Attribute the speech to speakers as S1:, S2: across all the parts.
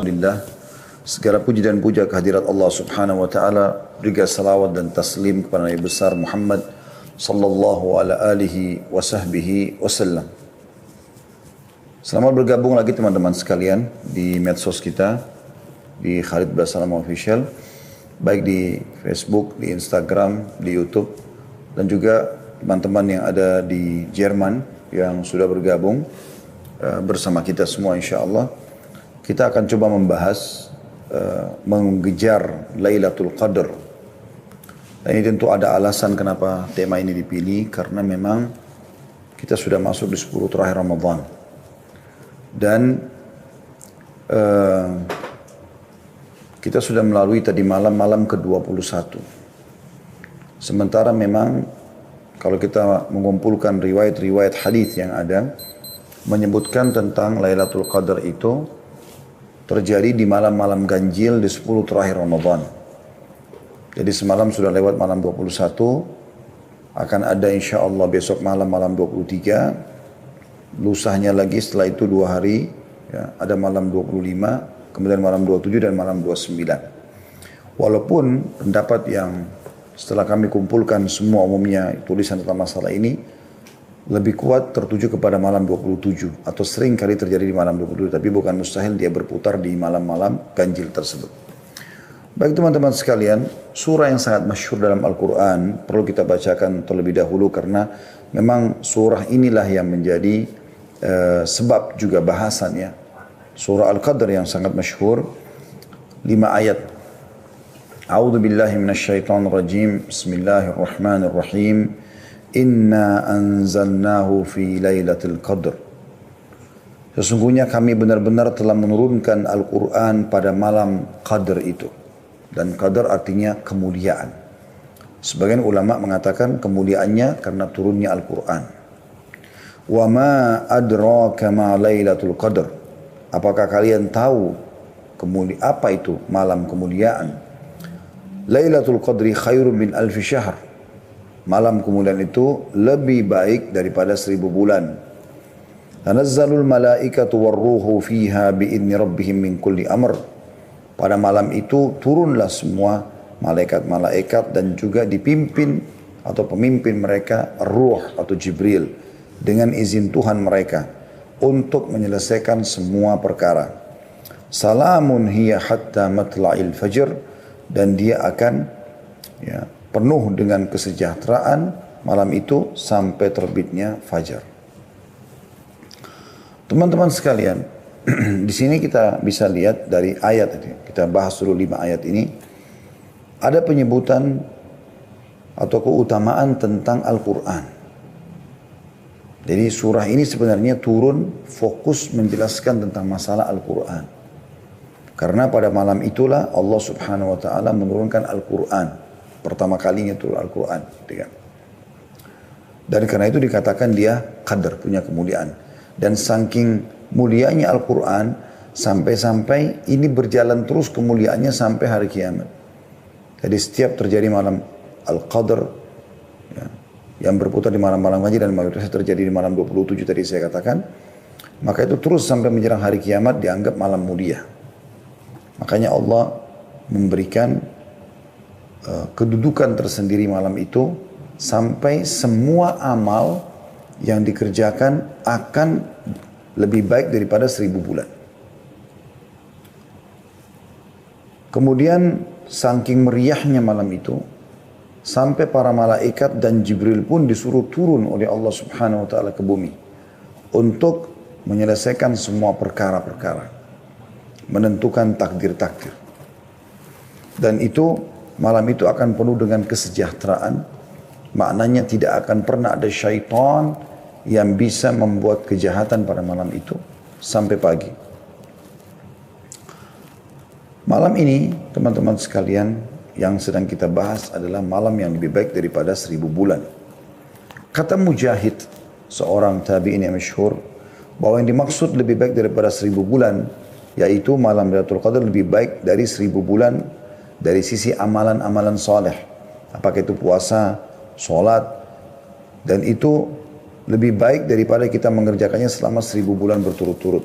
S1: Alhamdulillah, segala puji dan puja kehadirat Allah Subhanahu wa taala, berikan salawat dan taslim kepada Nabi besar Muhammad sallallahu ala alihi wa sahbihi wasallam. Selamat bergabung lagi teman-teman sekalian di medsos kita di Khalid Basalam Official, baik di Facebook, di Instagram, di YouTube, dan juga teman-teman yang ada di Jerman yang sudah bergabung bersama kita semua insyaallah. Kita akan coba membahas mengejar Lailatul Qadar. Dan ini tentu ada alasan kenapa tema ini dipilih, karena memang kita sudah masuk di 10 terakhir Ramadan. Dan kita sudah melalui tadi malam ke-21. Sementara memang kalau kita mengumpulkan riwayat-riwayat hadis yang ada menyebutkan tentang Lailatul Qadar itu terjadi di malam-malam ganjil di 10 terakhir Ramadan. Jadi semalam sudah lewat malam 21, akan ada insya Allah besok malam 23, lusahnya lagi setelah itu 2 hari, ya, ada malam 25, kemudian malam 27 dan malam 29. Walaupun pendapat yang setelah kami kumpulkan semua umumnya tulisan tentang masalah ini, lebih kuat tertuju kepada malam 27 atau sering kali terjadi di malam 27, tapi bukan mustahil dia berputar di malam-malam ganjil tersebut. Baik teman-teman sekalian, surah yang sangat masyhur dalam Al-Quran perlu kita bacakan terlebih dahulu karena memang surah inilah yang menjadi sebab juga bahasannya. Surah Al-Qadr yang sangat masyhur, 5 ayat. A'udzu billahi minasyaitonir rajim. Bismillahirrahmanirrahim. Inna anzalnahu fi lailatul qadr. Sesungguhnya kami benar-benar telah menurunkan Al-Quran pada malam Qadr itu. Dan Qadr artinya kemuliaan. Sebagian ulama mengatakan kemuliaannya karena turunnya Al-Quran. Wa ma adraka ma lailatul qadr. Apakah kalian tahu apa itu malam kemuliaan? Lailatul qadri khairun min alfi syahr. Malam kemuliaan itu lebih baik daripada 1000 bulan. Tanazzalul malaikatu warruhu fiha biidni rabbihim min kulli amr. Pada malam itu turunlah semua malaikat-malaikat dan juga dipimpin atau pemimpin mereka Ruh atau Jibril dengan izin Tuhan mereka untuk menyelesaikan semua perkara. Salamun hiya hatta matla'il fajr, dan dia akan penuh dengan kesejahteraan malam itu sampai terbitnya fajar. Teman-teman sekalian, di sini kita bisa lihat dari ayat ini. Kita bahas dulu 5 ayat ini. Ada penyebutan atau keutamaan tentang Al-Quran. Jadi surah ini sebenarnya turun fokus menjelaskan tentang masalah Al-Quran. Karena pada malam itulah Allah Subhanahu wa taala menurunkan Al-Quran. Pertama kalinya turun Al-Quran. Dan karena itu dikatakan dia qadar, punya kemuliaan. Dan saking mulianya Al-Quran, sampai-sampai ini berjalan terus kemuliaannya sampai hari kiamat. Jadi setiap terjadi malam Al-Qadr, yang berputar di malam-malam ganjil dan mayoritas terjadi di malam 27 tadi saya katakan, maka itu terus sampai menjelang hari kiamat dianggap malam mulia. Makanya Allah memberikan kedudukan tersendiri malam itu sampai semua amal yang dikerjakan akan lebih baik daripada 1000 bulan. Kemudian saking meriahnya malam itu sampai para malaikat dan Jibril pun disuruh turun oleh Allah Subhanahu wa taala ke bumi untuk menyelesaikan semua perkara-perkara, menentukan takdir-takdir. Dan itu malam itu akan penuh dengan kesejahteraan. Maknanya tidak akan pernah ada syaitan yang bisa membuat kejahatan pada malam itu sampai pagi. Malam ini teman-teman sekalian yang sedang kita bahas adalah malam yang lebih baik daripada 1000 bulan. Kata Mujahid, seorang tabi'in yang masyhur, bahwa yang dimaksud lebih baik daripada 1000 bulan, yaitu malam Lailatul Qadar lebih baik dari 1000 bulan dari sisi amalan-amalan soleh. Apakah itu puasa, sholat, dan itu lebih baik daripada kita mengerjakannya selama 1000 bulan berturut-turut.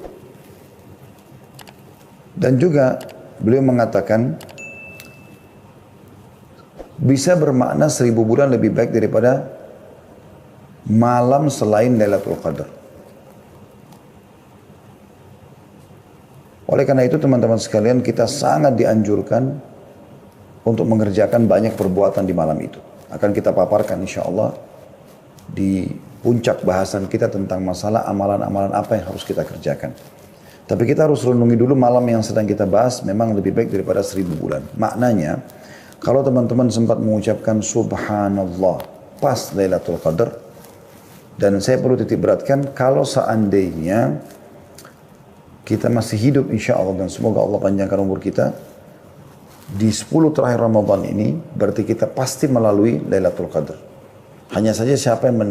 S1: Dan juga beliau mengatakan bisa bermakna 1000 bulan lebih baik daripada malam selain Lailatul Qadar. Oleh karena itu teman-teman sekalian, kita sangat dianjurkan untuk mengerjakan banyak perbuatan di malam itu. Akan kita paparkan insya Allah di puncak bahasan kita tentang masalah amalan-amalan apa yang harus kita kerjakan. Tapi kita harus renungi dulu malam yang sedang kita bahas memang lebih baik daripada 1000 bulan. Maknanya, kalau teman-teman sempat mengucapkan Subhanallah pas Lailatul Qadar, dan saya perlu titik beratkan, kalau seandainya kita masih hidup insya Allah dan semoga Allah panjangkan umur kita, di 10 terakhir Ramadan ini berarti kita pasti melalui Lailatul Qadar. Hanya saja siapa yang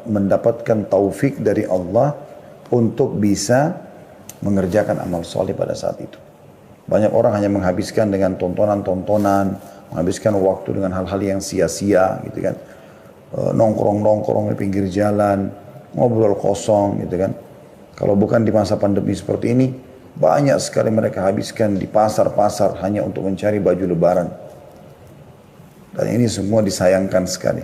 S1: mendapatkan taufik dari Allah untuk bisa mengerjakan amal soleh pada saat itu. Banyak orang hanya menghabiskan dengan tontonan-tontonan, menghabiskan waktu dengan hal-hal yang sia-sia gitu kan. Nongkrong-nongkrong di pinggir jalan, ngobrol kosong gitu kan. Kalau bukan di masa pandemi seperti ini, banyak sekali mereka habiskan di pasar-pasar hanya untuk mencari baju lebaran. Dan ini semua disayangkan sekali.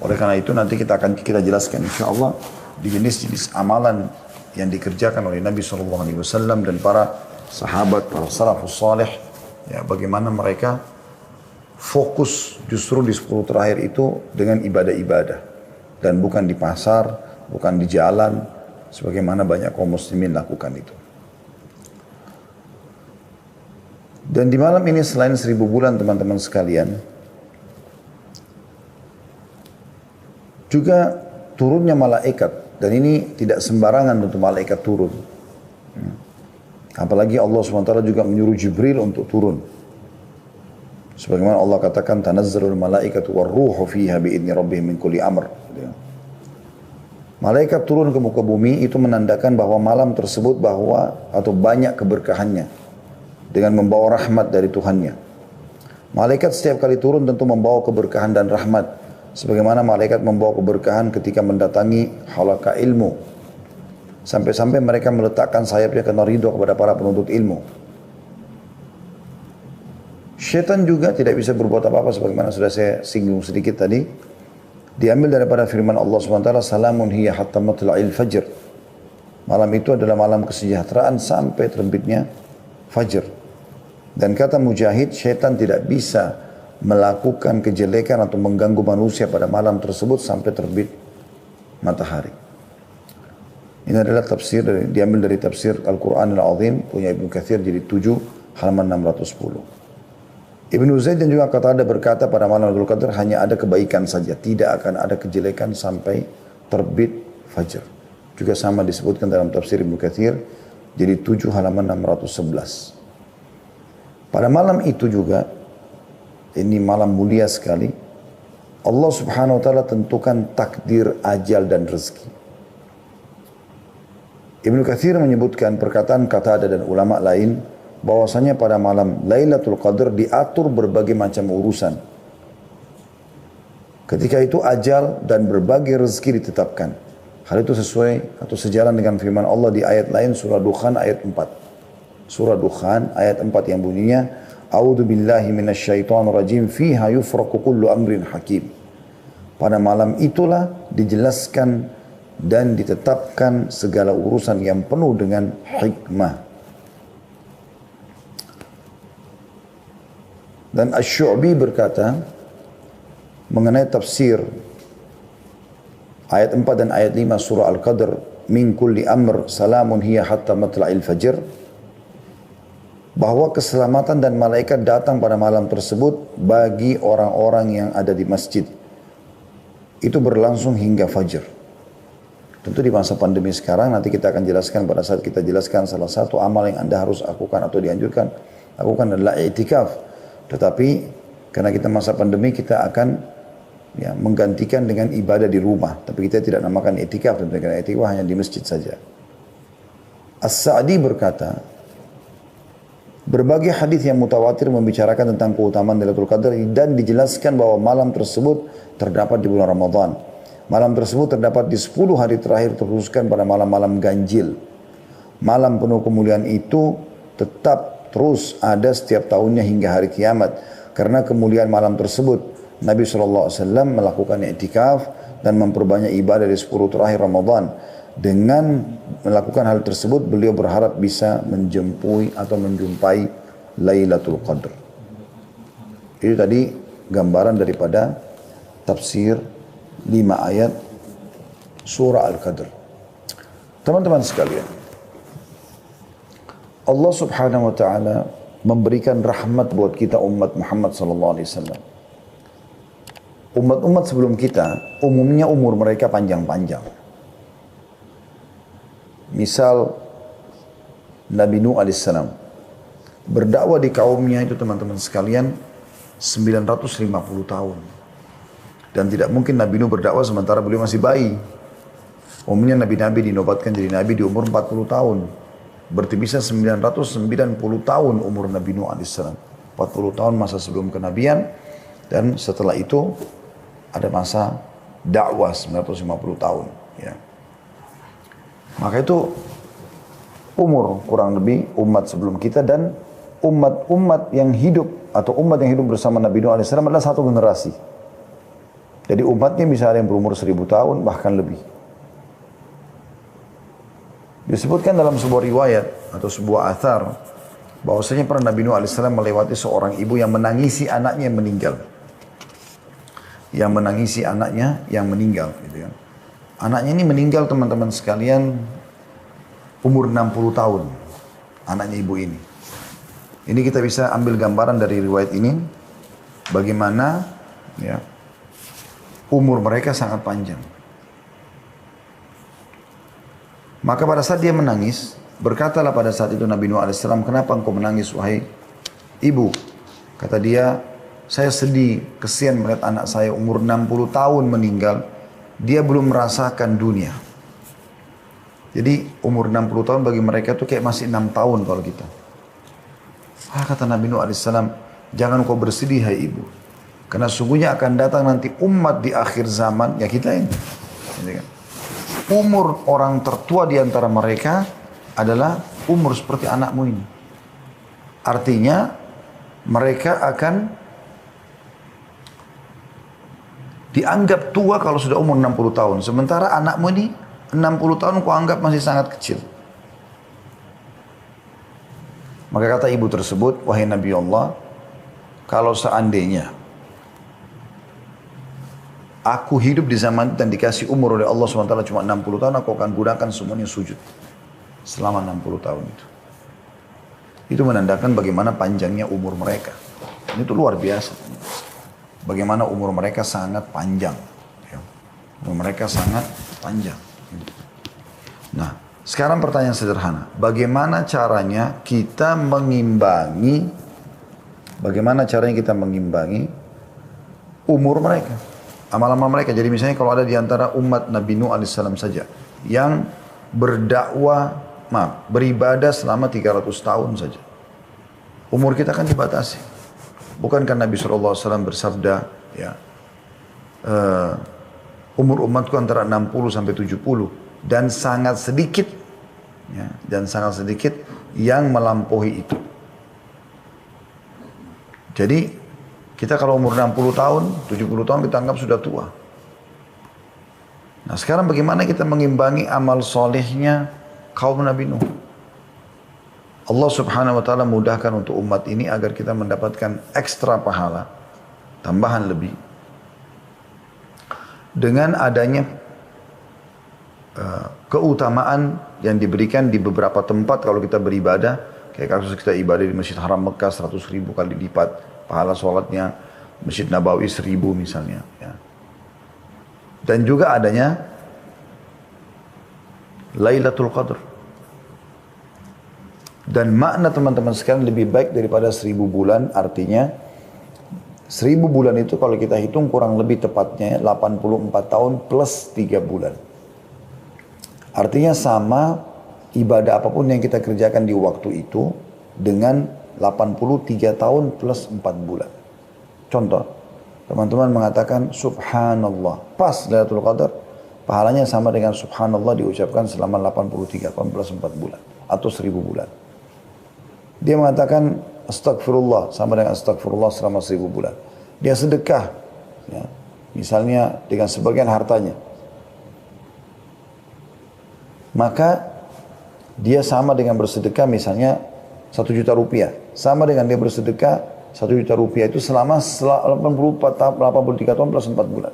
S1: Oleh karena itu nanti kita akan jelaskan insya Allah di jenis-jenis amalan yang dikerjakan oleh Nabi SAW dan para sahabat, para salafus salih, ya, bagaimana mereka fokus justru di 10 terakhir itu dengan ibadah-ibadah. Dan bukan di pasar, bukan di jalan, sebagaimana banyak kaum muslimin lakukan itu. Dan di malam ini selain 1000 bulan teman-teman sekalian, juga turunnya malaikat. Dan ini tidak sembarangan untuk malaikat turun. Apalagi Allah SWT juga menyuruh Jibril untuk turun. Sebagaimana Allah katakan, tanazzalul malaikatu warruhu fiha biidni rabbihim min kulli amr. Malaikat turun ke muka bumi itu menandakan bahwa malam tersebut atau banyak keberkahannya dengan membawa rahmat dari Tuhannya. Malaikat setiap kali turun tentu membawa keberkahan dan rahmat. Sebagaimana malaikat membawa keberkahan ketika mendatangi halaqah ilmu. Sampai-sampai mereka meletakkan sayapnya karena ridho kepada para penuntut ilmu. Syaitan juga tidak bisa berbuat apa-apa sebagaimana sudah saya singgung sedikit tadi. Diambil daripada firman Allah SWT, salamun hiya hatta matla'il fajr. Malam itu adalah malam kesejahteraan sampai terbitnya fajr. Dan kata Mujahid, syaitan tidak bisa melakukan kejelekan atau mengganggu manusia pada malam tersebut sampai terbit matahari. Ini adalah tafsir diambil dari tafsir Al-Quran Al-Azim punya Ibnu Katsir jadi 7 halaman 610. Ibnu Zaid dan juga Qatadah berkata pada malam Lailatul Qadar hanya ada kebaikan saja, tidak akan ada kejelekan sampai terbit fajar. Juga sama disebutkan dalam tafsir Ibnu Katsir jadi 7 halaman 611. Pada malam itu juga, ini malam mulia sekali, Allah Subhanahu wa taala tentukan takdir, ajal dan rezeki. Ibnu Katsir menyebutkan perkataan Qatadah dan ulama lain bahwasanya pada malam Lailatul Qadar diatur berbagai macam urusan. Ketika itu ajal dan berbagai rezeki ditetapkan. Hal itu sesuai atau sejalan dengan firman Allah di ayat lain surah Dukhan ayat 4. Surah Dukhan ayat 4 yang bunyinya A'udzu billahi minasyaitonir rajim fiha yufraqu kullu amrin hakim. Pada malam itulah dijelaskan dan ditetapkan segala urusan yang penuh dengan hikmah. Dan Asy-Syu'bi berkata mengenai tafsir ayat 4 dan ayat 5 surah Al-Qadr, min kulli amr salamun hiya hatta matla'il fajr, bahwa keselamatan dan malaikat datang pada malam tersebut bagi orang-orang yang ada di masjid. Itu berlangsung hingga fajar. Tentu di masa pandemi sekarang nanti kita akan jelaskan pada saat kita jelaskan salah satu amal yang Anda harus lakukan atau dianjurkan lakukan adalah i'tikaf. Tetapi karena kita masa pandemi kita akan menggantikan dengan ibadah di rumah. Tapi kita tidak namakan i'tikaf, karena i'tikaf hanya di masjid saja. As-Sa'di berkata, berbagai hadis yang mutawatir membicarakan tentang keutamaan Lailatul Qadar dan dijelaskan bahwa malam tersebut terdapat di bulan Ramadan. Malam tersebut terdapat di 10 hari terakhir terkhususkan pada malam-malam ganjil. Malam penuh kemuliaan itu tetap terus ada setiap tahunnya hingga hari kiamat. Karena kemuliaan malam tersebut, Nabi SAW melakukan i'tikaf dan memperbanyak ibadah di 10 terakhir Ramadan. Dengan melakukan hal tersebut, beliau berharap bisa menjumpai Lailatul Qadr. Itu tadi gambaran daripada tafsir 5 ayat surah Al-Qadr. Teman-teman sekalian, Allah Subhanahu wa taala memberikan rahmat buat kita umat Muhammad sallallahu alaihi wasallam. Umat-umat sebelum kita umumnya umur mereka panjang-panjang. Misal Nabi Nuh alaihissalam berdakwah di kaumnya itu teman-teman sekalian 950 tahun. Dan tidak mungkin Nabi Nuh berdakwah sementara beliau masih bayi. Umumnya nabi-nabi dinobatkan jadi nabi di umur 40 tahun. Berarti bisa 990 tahun umur Nabi Nuh alaihissalam. 40 tahun masa sebelum kenabian, dan setelah itu ada masa dakwah 950 tahun. Ya. Maka itu umur kurang lebih umat sebelum kita, dan umat-umat yang hidup atau umat yang hidup bersama Nabi Nuh alaihissalam adalah satu generasi. Jadi umatnya bisa ada yang berumur 1000 tahun bahkan lebih. Disebutkan dalam sebuah riwayat atau sebuah athar bahwasanya pernah Nabi Nuh alaihissalam melewati seorang ibu yang menangisi anaknya yang meninggal. Yang menangisi anaknya yang meninggal, gitu kan. Anaknya ini meninggal teman-teman sekalian umur 60 tahun. Anaknya ibu ini. Ini kita bisa ambil gambaran dari riwayat ini bagaimana ya umur mereka sangat panjang. Maka pada saat dia menangis, berkatalah pada saat itu Nabi Nuh alaihissalam, "Kenapa engkau menangis wahai ibu?" Kata dia, "Saya sedih, kesian melihat anak saya umur 60 tahun meninggal, dia belum merasakan dunia." Jadi umur 60 tahun bagi mereka itu kayak masih 6 tahun kalau kita. Kata Nabi Nuh alaihissalam, "Jangan kau bersedih hai ibu. Karena sungguhnya akan datang nanti umat di akhir zaman, ya kita ini. Gitu kan? Umur orang tertua di antara mereka adalah umur seperti anakmu ini. Artinya mereka akan dianggap tua kalau sudah umur 60 tahun. Sementara anakmu ini 60 tahun kau anggap masih sangat kecil." Maka kata ibu tersebut, "Wahai Nabi Allah, kalau seandainya aku hidup di zaman itu dan dikasih umur oleh Allah SWT cuma 60 tahun, aku akan gunakan semuanya sujud selama 60 tahun itu." Itu menandakan bagaimana panjangnya umur mereka. Ini tuh luar biasa. Bagaimana umur mereka sangat panjang. Umur mereka sangat panjang. Nah, sekarang pertanyaan sederhana. Bagaimana caranya kita mengimbangi umur mereka? Amal-amal mereka. Jadi misalnya kalau ada di antara umat Nabi Nuh alaihissalam saja yang beribadah selama 300 tahun saja. Umur kita kan dibatasi. Bukankah Nabi SAW bersabda, ya, umur umatku antara 60 sampai 70 dan sangat sedikit yang melampaui itu. Jadi kita kalau umur 60 tahun, 70 tahun kita anggap sudah tua. Nah sekarang bagaimana kita mengimbangi amal solehnya kaum Nabi Nuh? Allah Subhanahu wa taala mudahkan untuk umat ini agar kita mendapatkan ekstra pahala, tambahan lebih. Dengan adanya keutamaan yang diberikan di beberapa tempat kalau kita beribadah, kayak kasus kita ibadah di Masjid Haram Mekah 100.000 kali lipat pahala sholatnya, Masjid Nabawi 1000 misalnya. Ya. Dan juga adanya Lailatul Qadr. Dan makna teman-teman sekalian lebih baik daripada 1000 bulan, artinya 1000 bulan itu kalau kita hitung kurang lebih tepatnya 84 tahun plus 3 bulan. Artinya sama ibadah apapun yang kita kerjakan di waktu itu dengan 83 tahun plus 4 bulan. Contoh, teman-teman mengatakan subhanallah, pas Lailatul Qadar, pahalanya sama dengan subhanallah diucapkan selama 83 tahun plus 4 bulan atau 1000 bulan. Dia mengatakan astagfirullah sama dengan astagfirullah selama 1000 bulan. Dia sedekah, ya, misalnya dengan sebagian hartanya. Maka dia sama dengan bersedekah misalnya 1 juta rupiah. Sama dengan dia bersedekah 1 juta rupiah itu selama 83 tahun plus 4 bulan.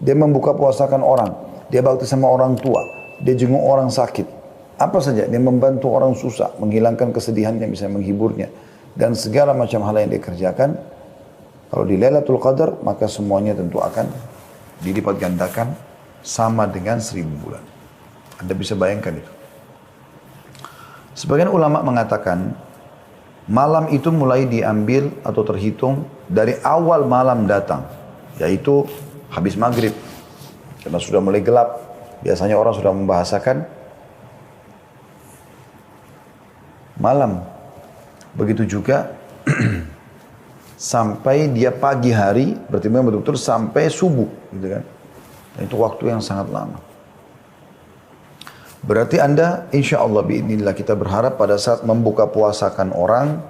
S1: Dia membuka puasakan orang. Dia bakti sama orang tua. Dia jenguk orang sakit. Apa saja. Dia membantu orang susah. Menghilangkan kesedihannya. Bisa menghiburnya. Dan segala macam hal yang dia kerjakan. Kalau di Lailatul Qadar. Maka semuanya tentu akan dilipat gandakan. Sama dengan 1000 bulan. Anda bisa bayangkan itu. Sebagian ulama mengatakan. Malam itu mulai diambil atau terhitung. Dari awal malam datang. Yaitu habis maghrib. Karena sudah mulai gelap. Biasanya orang sudah membahasakan malam. Begitu juga sampai dia pagi hari, berarti memang betul-betul sampai subuh, gitu kan. Dan itu waktu yang sangat lama. Berarti Anda, insya Allah biidznillah kita berharap pada saat membuka puasakan orang,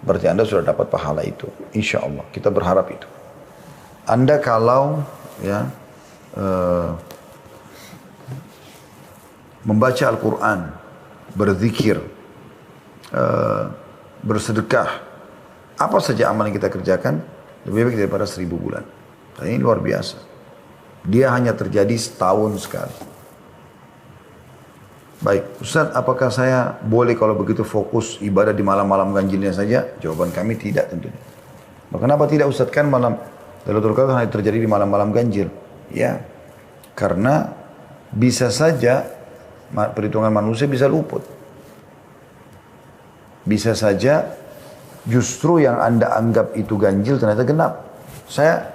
S1: berarti Anda sudah dapat pahala itu. Insya Allah, kita berharap itu. Anda kalau ya membaca Al-Quran, berzikir, bersedekah, apa saja amal yang kita kerjakan, lebih baik daripada 1000 bulan. Dan ini luar biasa. Dia hanya terjadi setahun sekali. Baik, Ustaz, apakah saya boleh kalau begitu fokus ibadah di malam-malam ganjilnya saja? Jawaban kami tidak tentunya. Kenapa tidak, Ustaz? Kan malam Lailatul Qadar hanya terjadi di malam-malam ganjil. Ya, karena bisa saja perhitungan manusia bisa luput. Bisa saja justru yang Anda anggap itu ganjil ternyata genap. Saya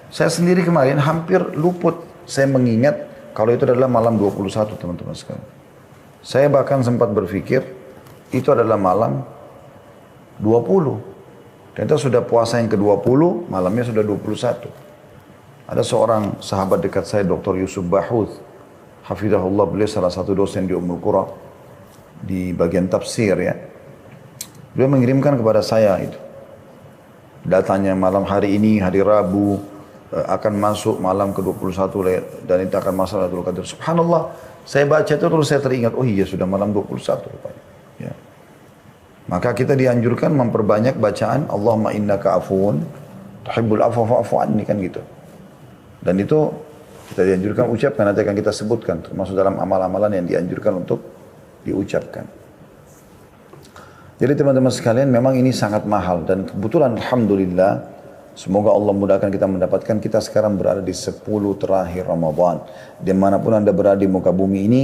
S1: sendiri kemarin hampir luput. Saya mengingat kalau itu adalah malam 21, teman-teman sekalian. Saya bahkan sempat berpikir itu adalah malam 20. Ternyata sudah puasa yang ke-20, malamnya sudah 21. Ada seorang sahabat dekat saya, Dr. Yusuf Bahuth, hafizahullah, beliau salah satu dosen di Ummul Qura di bagian tafsir ya. Beliau mengirimkan kepada saya itu datanya malam hari ini, hari Rabu akan masuk malam ke-21 dan itu akan masuk Lailatul Qadar. Subhanallah, saya baca itu terus saya teringat, oh iya sudah malam 21 rupanya. Ya. Maka kita dianjurkan memperbanyak bacaan Allahumma innaka afuun tuhibbul afwa fa'fu anni, kan gitu. Dan itu kita dianjurkan ucapkan, nanti akan kita sebutkan termasuk dalam amal-amalan yang dianjurkan untuk diucapkan. Jadi teman-teman sekalian, memang ini sangat mahal dan kebetulan alhamdulillah semoga Allah mudahkan kita mendapatkan. Kita sekarang berada di 10 terakhir Ramadan. Dimanapun Anda berada di muka bumi ini,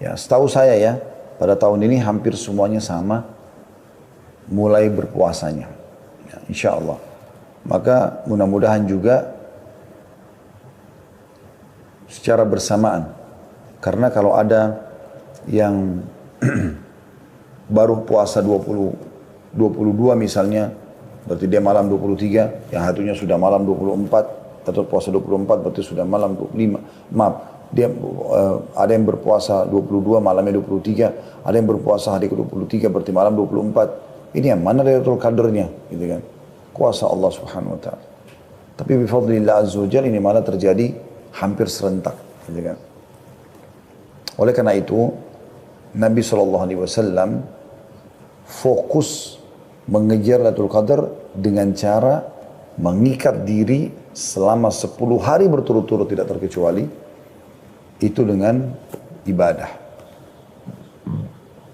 S1: ya setahu saya ya, pada tahun ini hampir semuanya sama mulai berpuasanya, ya, insya Allah. Maka mudah-mudahan juga secara bersamaan. Karena kalau ada yang baru puasa 22 misalnya, berarti dia malam 23, yang satunya sudah malam 24, atau puasa 24 berarti sudah malam 25. Maaf, dia ada yang berpuasa 22, malamnya 23, ada yang berpuasa hari ke-23 berarti malam 24. Ini yang mana Lailatul Qadarnya, gitu kan? Kuasa Allah Subhanahu wa taala. Tapi bifadlillah azza wajalla ini malah terjadi hampir serentak, gitu kan? Oleh karena itu Nabi SAW fokus mengejar Lailatul Qadar dengan cara mengikat diri selama 10 hari berturut-turut tidak terkecuali itu dengan ibadah.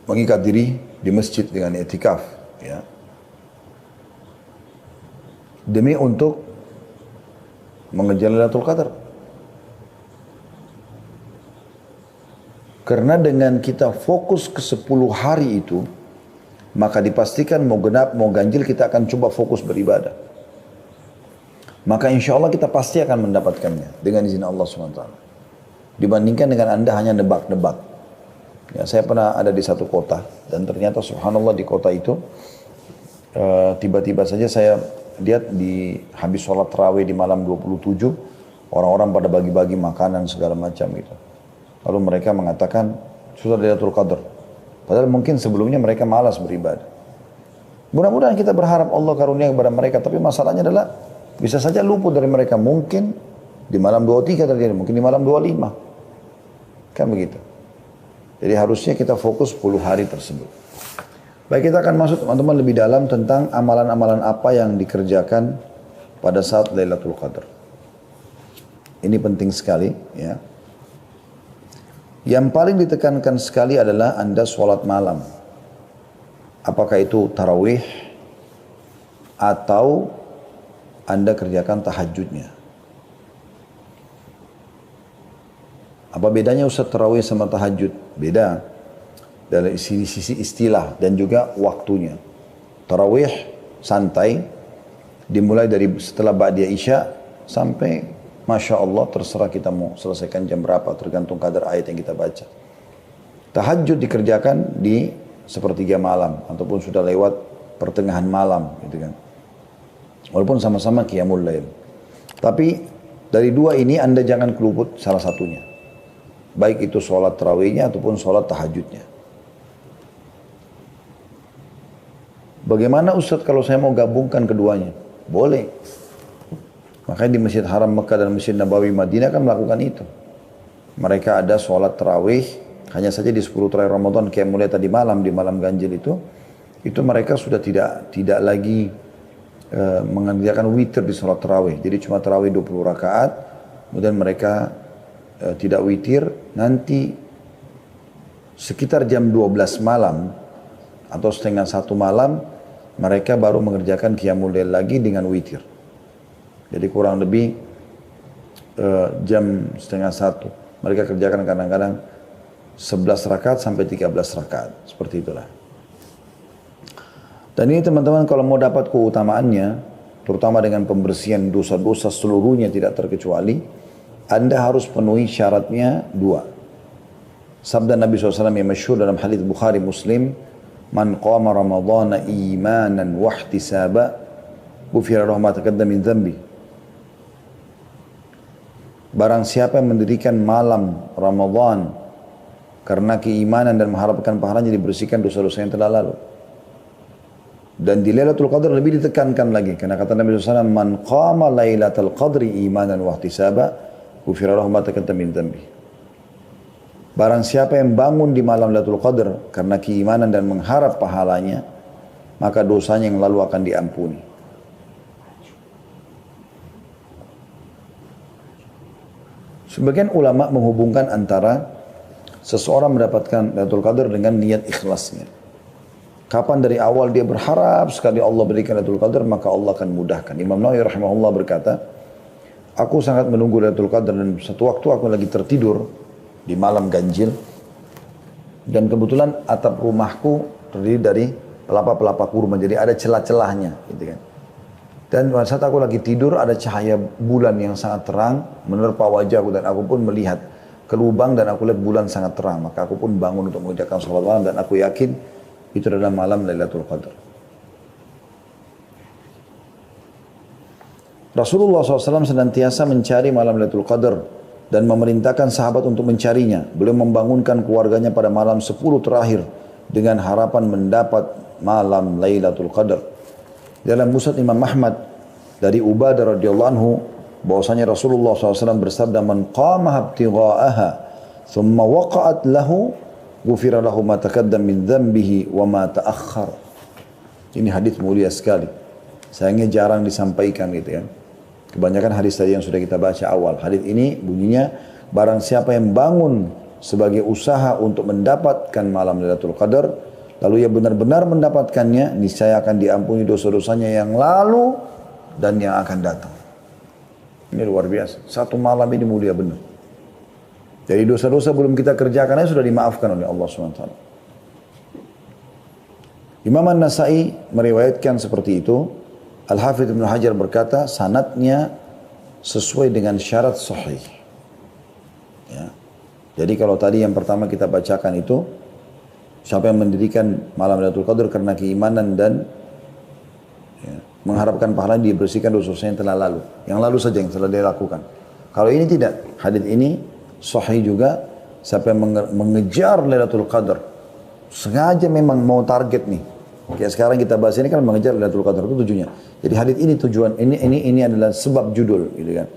S1: Mengikat diri di masjid dengan i'tikaf, ya. Demi untuk mengejar Lailatul Qadar. Karena dengan kita fokus ke 10 hari itu, maka dipastikan mau genap, mau ganjil, kita akan coba fokus beribadah. Maka insya Allah kita pasti akan mendapatkannya dengan izin Allah SWT. Dibandingkan dengan Anda hanya nebak-nebak. Ya, saya pernah ada di satu kota, dan ternyata subhanallah di kota itu, tiba-tiba saja saya lihat di habis sholat tarawih di malam 27, orang-orang pada bagi-bagi makanan segala macam gitu. Lalu mereka mengatakan, sudah Lailatul Qadar. Padahal mungkin sebelumnya mereka malas beribadah. Mudah-mudahan kita berharap Allah karunia kepada mereka, tapi masalahnya adalah bisa saja luput dari mereka. Mungkin di malam 23 terjadi, mungkin di malam 25. Kan begitu. Jadi harusnya kita fokus 10 hari tersebut. Baik, kita akan masuk teman-teman lebih dalam tentang amalan-amalan apa yang dikerjakan pada saat Lailatul Qadar. Ini penting sekali, ya. Yang paling ditekankan sekali adalah Anda sholat malam. Apakah itu tarawih atau Anda kerjakan tahajudnya. Apa bedanya Ustaz tarawih sama tahajud? Beda dari sisi istilah dan juga waktunya. Tarawih santai, dimulai dari setelah Ba'diyah Isya sampai Masya Allah, terserah kita mau selesaikan jam berapa, tergantung kadar ayat yang kita baca. Tahajud dikerjakan di sepertiga malam, ataupun sudah lewat pertengahan malam, gitu kan. Walaupun sama-sama qiyamul lail. Tapi dari dua ini Anda jangan keluput salah satunya. Baik itu sholat tarawihnya ataupun sholat tahajudnya. Bagaimana Ustaz kalau saya mau gabungkan keduanya? Boleh. Makanya di Masjid Haram Mekah dan Masjid Nabawi Madinah kan melakukan itu. Mereka ada sholat tarawih, hanya saja di 10 terakhir Ramadan, kayak mulai tadi malam, di malam ganjil itu mereka sudah tidak lagi mengerjakan witir di sholat tarawih. Jadi cuma tarawih 20 rakaat, kemudian mereka tidak witir, nanti sekitar jam 12 malam, atau setengah 1 malam, mereka baru mengerjakan qiyamul lail lagi dengan witir. Jadi kurang lebih jam setengah 1. Mereka kerjakan kadang-kadang 11 rakaat sampai 13 rakaat. Seperti itulah. Dan ini teman-teman kalau mau dapat keutamaannya, terutama dengan pembersihan dosa-dosa seluruhnya tidak terkecuali, Anda harus penuhi syaratnya 2. Sabda Nabi SAW yang masyhur dalam hadits Bukhari Muslim, "Man qama Ramadhana imanan wa ihtisaba, ghufira lahu ma taqaddama min dhanbi." Barang siapa yang mendirikan malam Ramadan karena keimanan dan mengharapkan pahalanya, dibersihkan dosa-dosa yang telah lalu. Dan di Lailatul Qadar lebih ditekankan lagi, karena kata Nabi SAW, "Man qama Lailatul Qadri imanan wa ihtisaba, ghufira lahu ma taqaddama min dhanbi." Barang siapa yang bangun di malam Lailatul Qadar karena keimanan dan mengharap pahalanya, maka dosanya yang lalu akan diampuni. Sebagian ulama menghubungkan antara seseorang mendapatkan Lailatul Qadar dengan niat ikhlasnya. Kapan dari awal dia berharap sekali Allah berikan Lailatul Qadar, maka Allah akan mudahkan. Imam Nawawi rahimahullah berkata, aku sangat menunggu Lailatul Qadar, dan satu waktu aku lagi tertidur di malam ganjil, dan kebetulan atap rumahku terdiri dari pelapa-pelapa kurma, jadi ada celah-celahnya, gitu kan. Dan pada saat aku lagi tidur, ada cahaya bulan yang sangat terang menerpa wajahku, dan aku pun melihat ke lubang dan aku lihat bulan sangat terang. Maka aku pun bangun untuk mengerjakan sholat malam, dan aku yakin itu adalah malam Lailatul Qadar. Rasulullah SAW senantiasa mencari malam Lailatul Qadar dan memerintahkan sahabat untuk mencarinya. Beliau membangunkan keluarganya pada malam 10 terakhir dengan harapan mendapat malam Lailatul Qadar. Dalam Musnad Imam Ahmad dari Ubadah radhiyallahu anhu, bahwasanya Rasulullah SAW bersabda, "Man qama ibtigha'aha thumma waqa'at lahu, ghufira lahu ma taqaddam min dhanbihi wa ma ta'akhkhar." Ini hadis mulia sekali. Sayangnya jarang disampaikan, gitu kan. Kebanyakan hadis tadi yang sudah kita baca awal. Hadis ini bunyinya, barang siapa yang bangun sebagai usaha untuk mendapatkan malam Lailatul Qadar, lalu ia benar-benar mendapatkannya, niscaya akan diampuni dosa-dosanya yang lalu dan yang akan datang. Ini luar biasa. Satu malam ini mulia benar. Jadi dosa-dosa belum kita kerjakannya sudah dimaafkan oleh Allah SWT. Imam An-Nasai meriwayatkan seperti itu. Al-Hafidh Ibn Hajar berkata, sanadnya sesuai dengan syarat sahih. Ya. Jadi kalau tadi yang pertama kita bacakan itu, siapa yang mendirikan malam Lailatul Qadar karena keimanan dan mengharapkan pahala, dibersihkan dosa-dosa yang telah lalu. Yang lalu saja yang telah dia lakukan. Kalau ini tidak, hadis ini sahih juga. Siapa yang mengejar Lailatul Qadar, sengaja memang mau target nih, Kayak sekarang kita bahas ini kan mengejar Lailatul Qadar itu tujuannya. Jadi hadis ini tujuan ini adalah sebab judul gitu kan.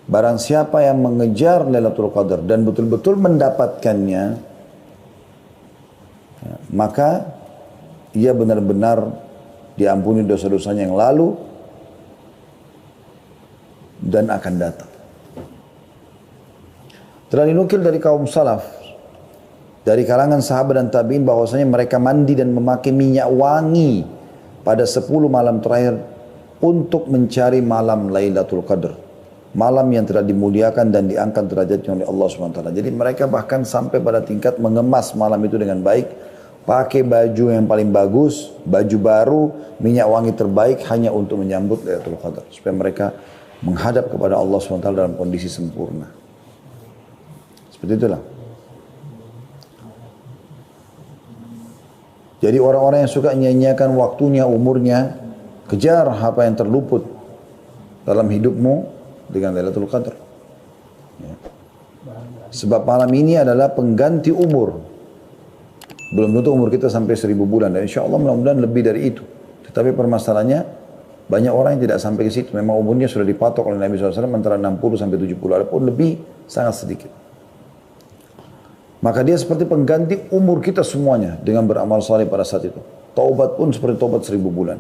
S1: Barang siapa yang mengejar Lailatul Qadar dan betul-betul mendapatkannya, ya, maka ia benar-benar diampuni dosa-dosanya yang lalu dan akan datang. Telah dinukil dari kaum salaf, dari kalangan sahabat dan tabi'in bahwasanya mereka mandi dan memakai minyak wangi pada 10 malam terakhir untuk mencari malam Lailatul Qadar. Malam yang telah dimuliakan dan diangkat derajatnya oleh Allah SWT. Jadi mereka bahkan sampai pada tingkat mengemas malam itu dengan baik, pakai baju yang paling bagus, baju baru, minyak wangi terbaik hanya untuk menyambut Lailatul Qadar. Supaya mereka menghadap kepada Allah SWT dalam kondisi sempurna. Seperti itulah. Jadi orang-orang yang suka nyanyiakan waktunya, umurnya, kejar apa yang terluput dalam hidupmu dengan Lailatul Qadar. Ya. Sebab malam ini adalah pengganti umur. Belum tentu umur kita sampai 1000 bulan. Dan insya Allah mudah-mudahan lebih dari itu. Tetapi permasalahannya, banyak orang yang tidak sampai ke situ. Memang umurnya sudah dipatok oleh Nabi SAW antara 60 sampai 70. Adapun lebih sangat sedikit. Maka dia seperti pengganti umur kita semuanya dengan beramal saleh pada saat itu. Taubat pun seperti taubat 1000 bulan.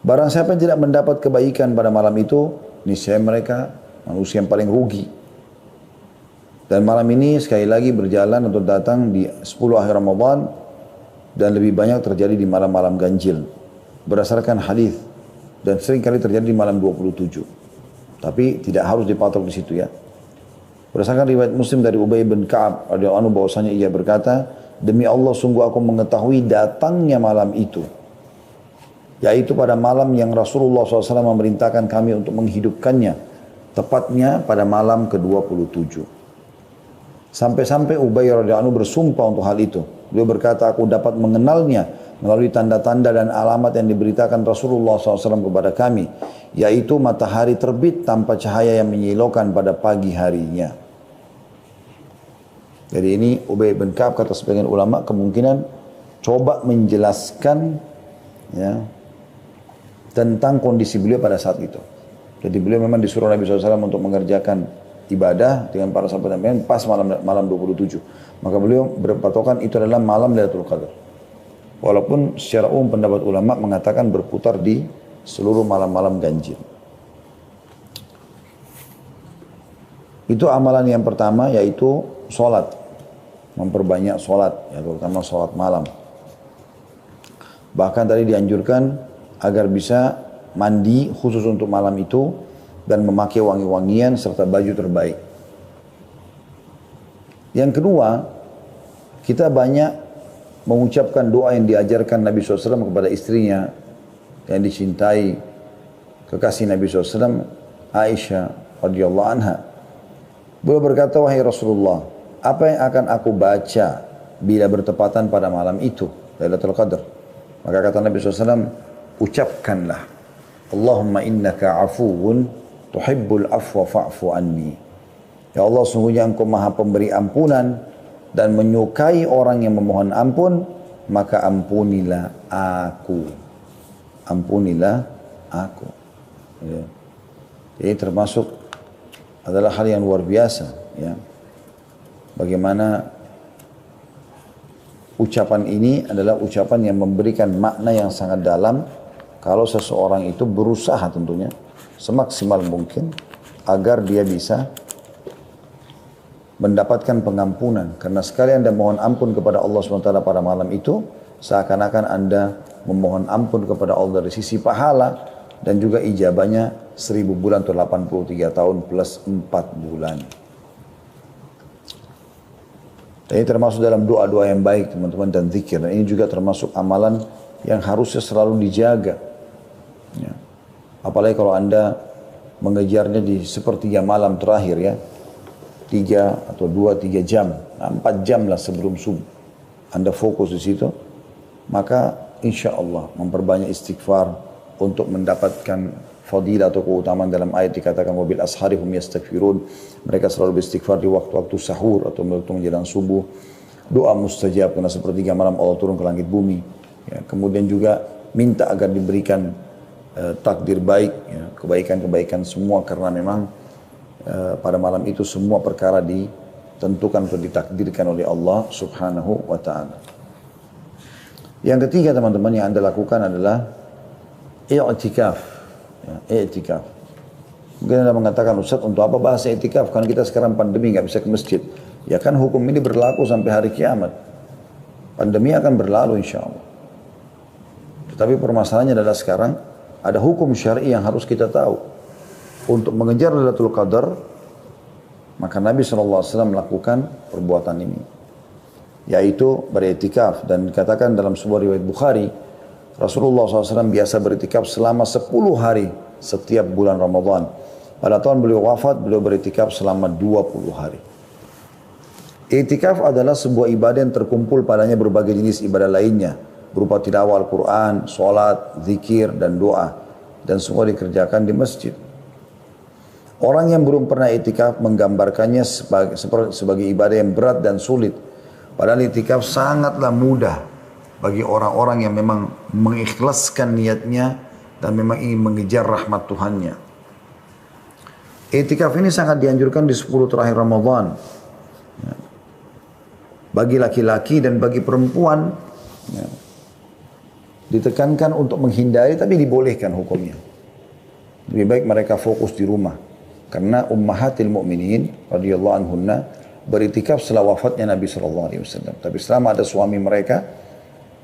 S1: Barang siapa yang tidak mendapat kebaikan pada malam itu, niscaya mereka manusia yang paling rugi. Dan malam ini sekali lagi berjalan atau datang di 10 akhir Ramadan dan lebih banyak terjadi di malam-malam ganjil. Berdasarkan hadis dan sering kali terjadi di malam 27. Tapi tidak harus dipatok di situ ya. Berdasarkan riwayat Muslim dari Ubay bin Ka'ab radhiyallahu anhu bahwasanya ia berkata, demi Allah sungguh aku mengetahui datangnya malam itu, yaitu pada malam yang Rasulullah SAW memerintahkan kami untuk menghidupkannya, tepatnya pada malam ke-27. Sampai-sampai Ubay radhiyallahu anhu bersumpah untuk hal itu. Beliau berkata, aku dapat mengenalnya melalui tanda-tanda dan alamat yang diberitakan Rasulullah SAW kepada kami, yaitu matahari terbit tanpa cahaya yang menyilaukan pada pagi harinya. Jadi ini Ubay bin Ka'ab kata sebagian ulama kemungkinan coba menjelaskan ya, tentang kondisi beliau pada saat itu. Jadi beliau memang disuruh Nabi SAW untuk mengerjakan ibadah dengan para sahabat dan pas malam 27. Maka beliau berpatokan itu adalah malam Lailatul Qadar. Walaupun secara umum pendapat ulama mengatakan berputar di seluruh malam-malam ganjil. Itu amalan yang pertama yaitu sholat. Memperbanyak sholat, ya, terutama sholat malam. Bahkan tadi dianjurkan agar bisa mandi khusus untuk malam itu dan memakai wangi-wangian serta baju terbaik. Yang kedua, kita banyak mengucapkan doa yang diajarkan Nabi SAW kepada istrinya yang dicintai kekasih Nabi SAW, Aisyah radhiyallahu anha. Beliau berkata, wahai Rasulullah, apa yang akan aku baca bila bertepatan pada malam itu, Lailatul Qadar? Maka kata Nabi SAW, ucapkanlah, Allahumma innaka afuwun tuhibbul afwa fa'fu anni. Ya Allah, sungguhnya engkau maha pemberi ampunan dan menyukai orang yang memohon ampun, maka ampunilah aku. Ampunilah aku. Ya. Jadi termasuk adalah hal yang luar biasa. Ya. Bagaimana ucapan ini adalah ucapan yang memberikan makna yang sangat dalam kalau seseorang itu berusaha tentunya semaksimal mungkin agar dia bisa mendapatkan pengampunan. Karena sekali Anda mohon ampun kepada Allah SWT pada malam itu, seakan-akan Anda memohon ampun kepada Allah dari sisi pahala dan juga ijabahnya 1000 bulan atau 83 tahun plus 4 bulan. Dan ini termasuk dalam doa-doa yang baik teman-teman dan zikir. Dan ini juga termasuk amalan yang harusnya selalu dijaga. Ya. Apalagi kalau Anda mengejarnya di sepertiga malam terakhir ya. 3 atau 2-3 jam. 4 jam lah sebelum subuh. Anda fokus di situ. Maka insya Allah memperbanyak istighfar untuk mendapatkan fadilah atau keutamaan dalam ayat dikatakan wabil asharihum yastaghfirun. Mereka selalu beristighfar di waktu-waktu sahur atau waktu menjelang subuh. doa mustajab karena sepertiga malam Allah turun ke langit bumi. Ya, kemudian juga minta agar diberikan takdir baik, ya, kebaikan-kebaikan semua karena memang pada malam itu semua perkara ditentukan atau ditakdirkan oleh Allah Subhanahu wa taala. Yang ketiga teman-teman yang Anda lakukan adalah i'tikaf. Ya, i'tikaf. Mungkin Anda mengatakan, Ustaz untuk apa bahasa i'tikaf? Karena kita sekarang pandemi nggak bisa ke masjid. Ya kan hukum ini berlaku sampai hari kiamat. Pandemi akan berlalu insya Allah. Tetapi permasalahannya adalah sekarang ada hukum syar'i yang harus kita tahu. Untuk mengejar Lailatul Qadar, maka Nabi SAW melakukan perbuatan ini. Yaitu beriktikaf. Dan dikatakan dalam sebuah riwayat Bukhari, Rasulullah SAW biasa beriktikaf selama 10 hari setiap bulan Ramadan. Pada tahun beliau wafat, beliau beriktikaf selama 20 hari. Iktikaf adalah sebuah ibadah yang terkumpul padanya berbagai jenis ibadah lainnya, berupa tilawah Al-Quran, sholat, zikir, dan doa. Dan semua dikerjakan di masjid. Orang yang belum pernah iktikaf menggambarkannya sebagai ibadah yang berat dan sulit. Padahal iktikaf sangatlah mudah bagi orang-orang yang memang mengikhlaskan niatnya dan memang ingin mengejar rahmat Tuhannya. Iktikaf ini sangat dianjurkan di 10 terakhir Ramadan. Bagi laki-laki dan bagi perempuan, ya, ditekankan untuk menghindari tapi dibolehkan hukumnya. Lebih baik mereka fokus di rumah. Karena ummahatil mu'minin radhiyallahu anhunna beriktikaf setelah wafatnya Nabi SAW. Tapi selama ada suami mereka,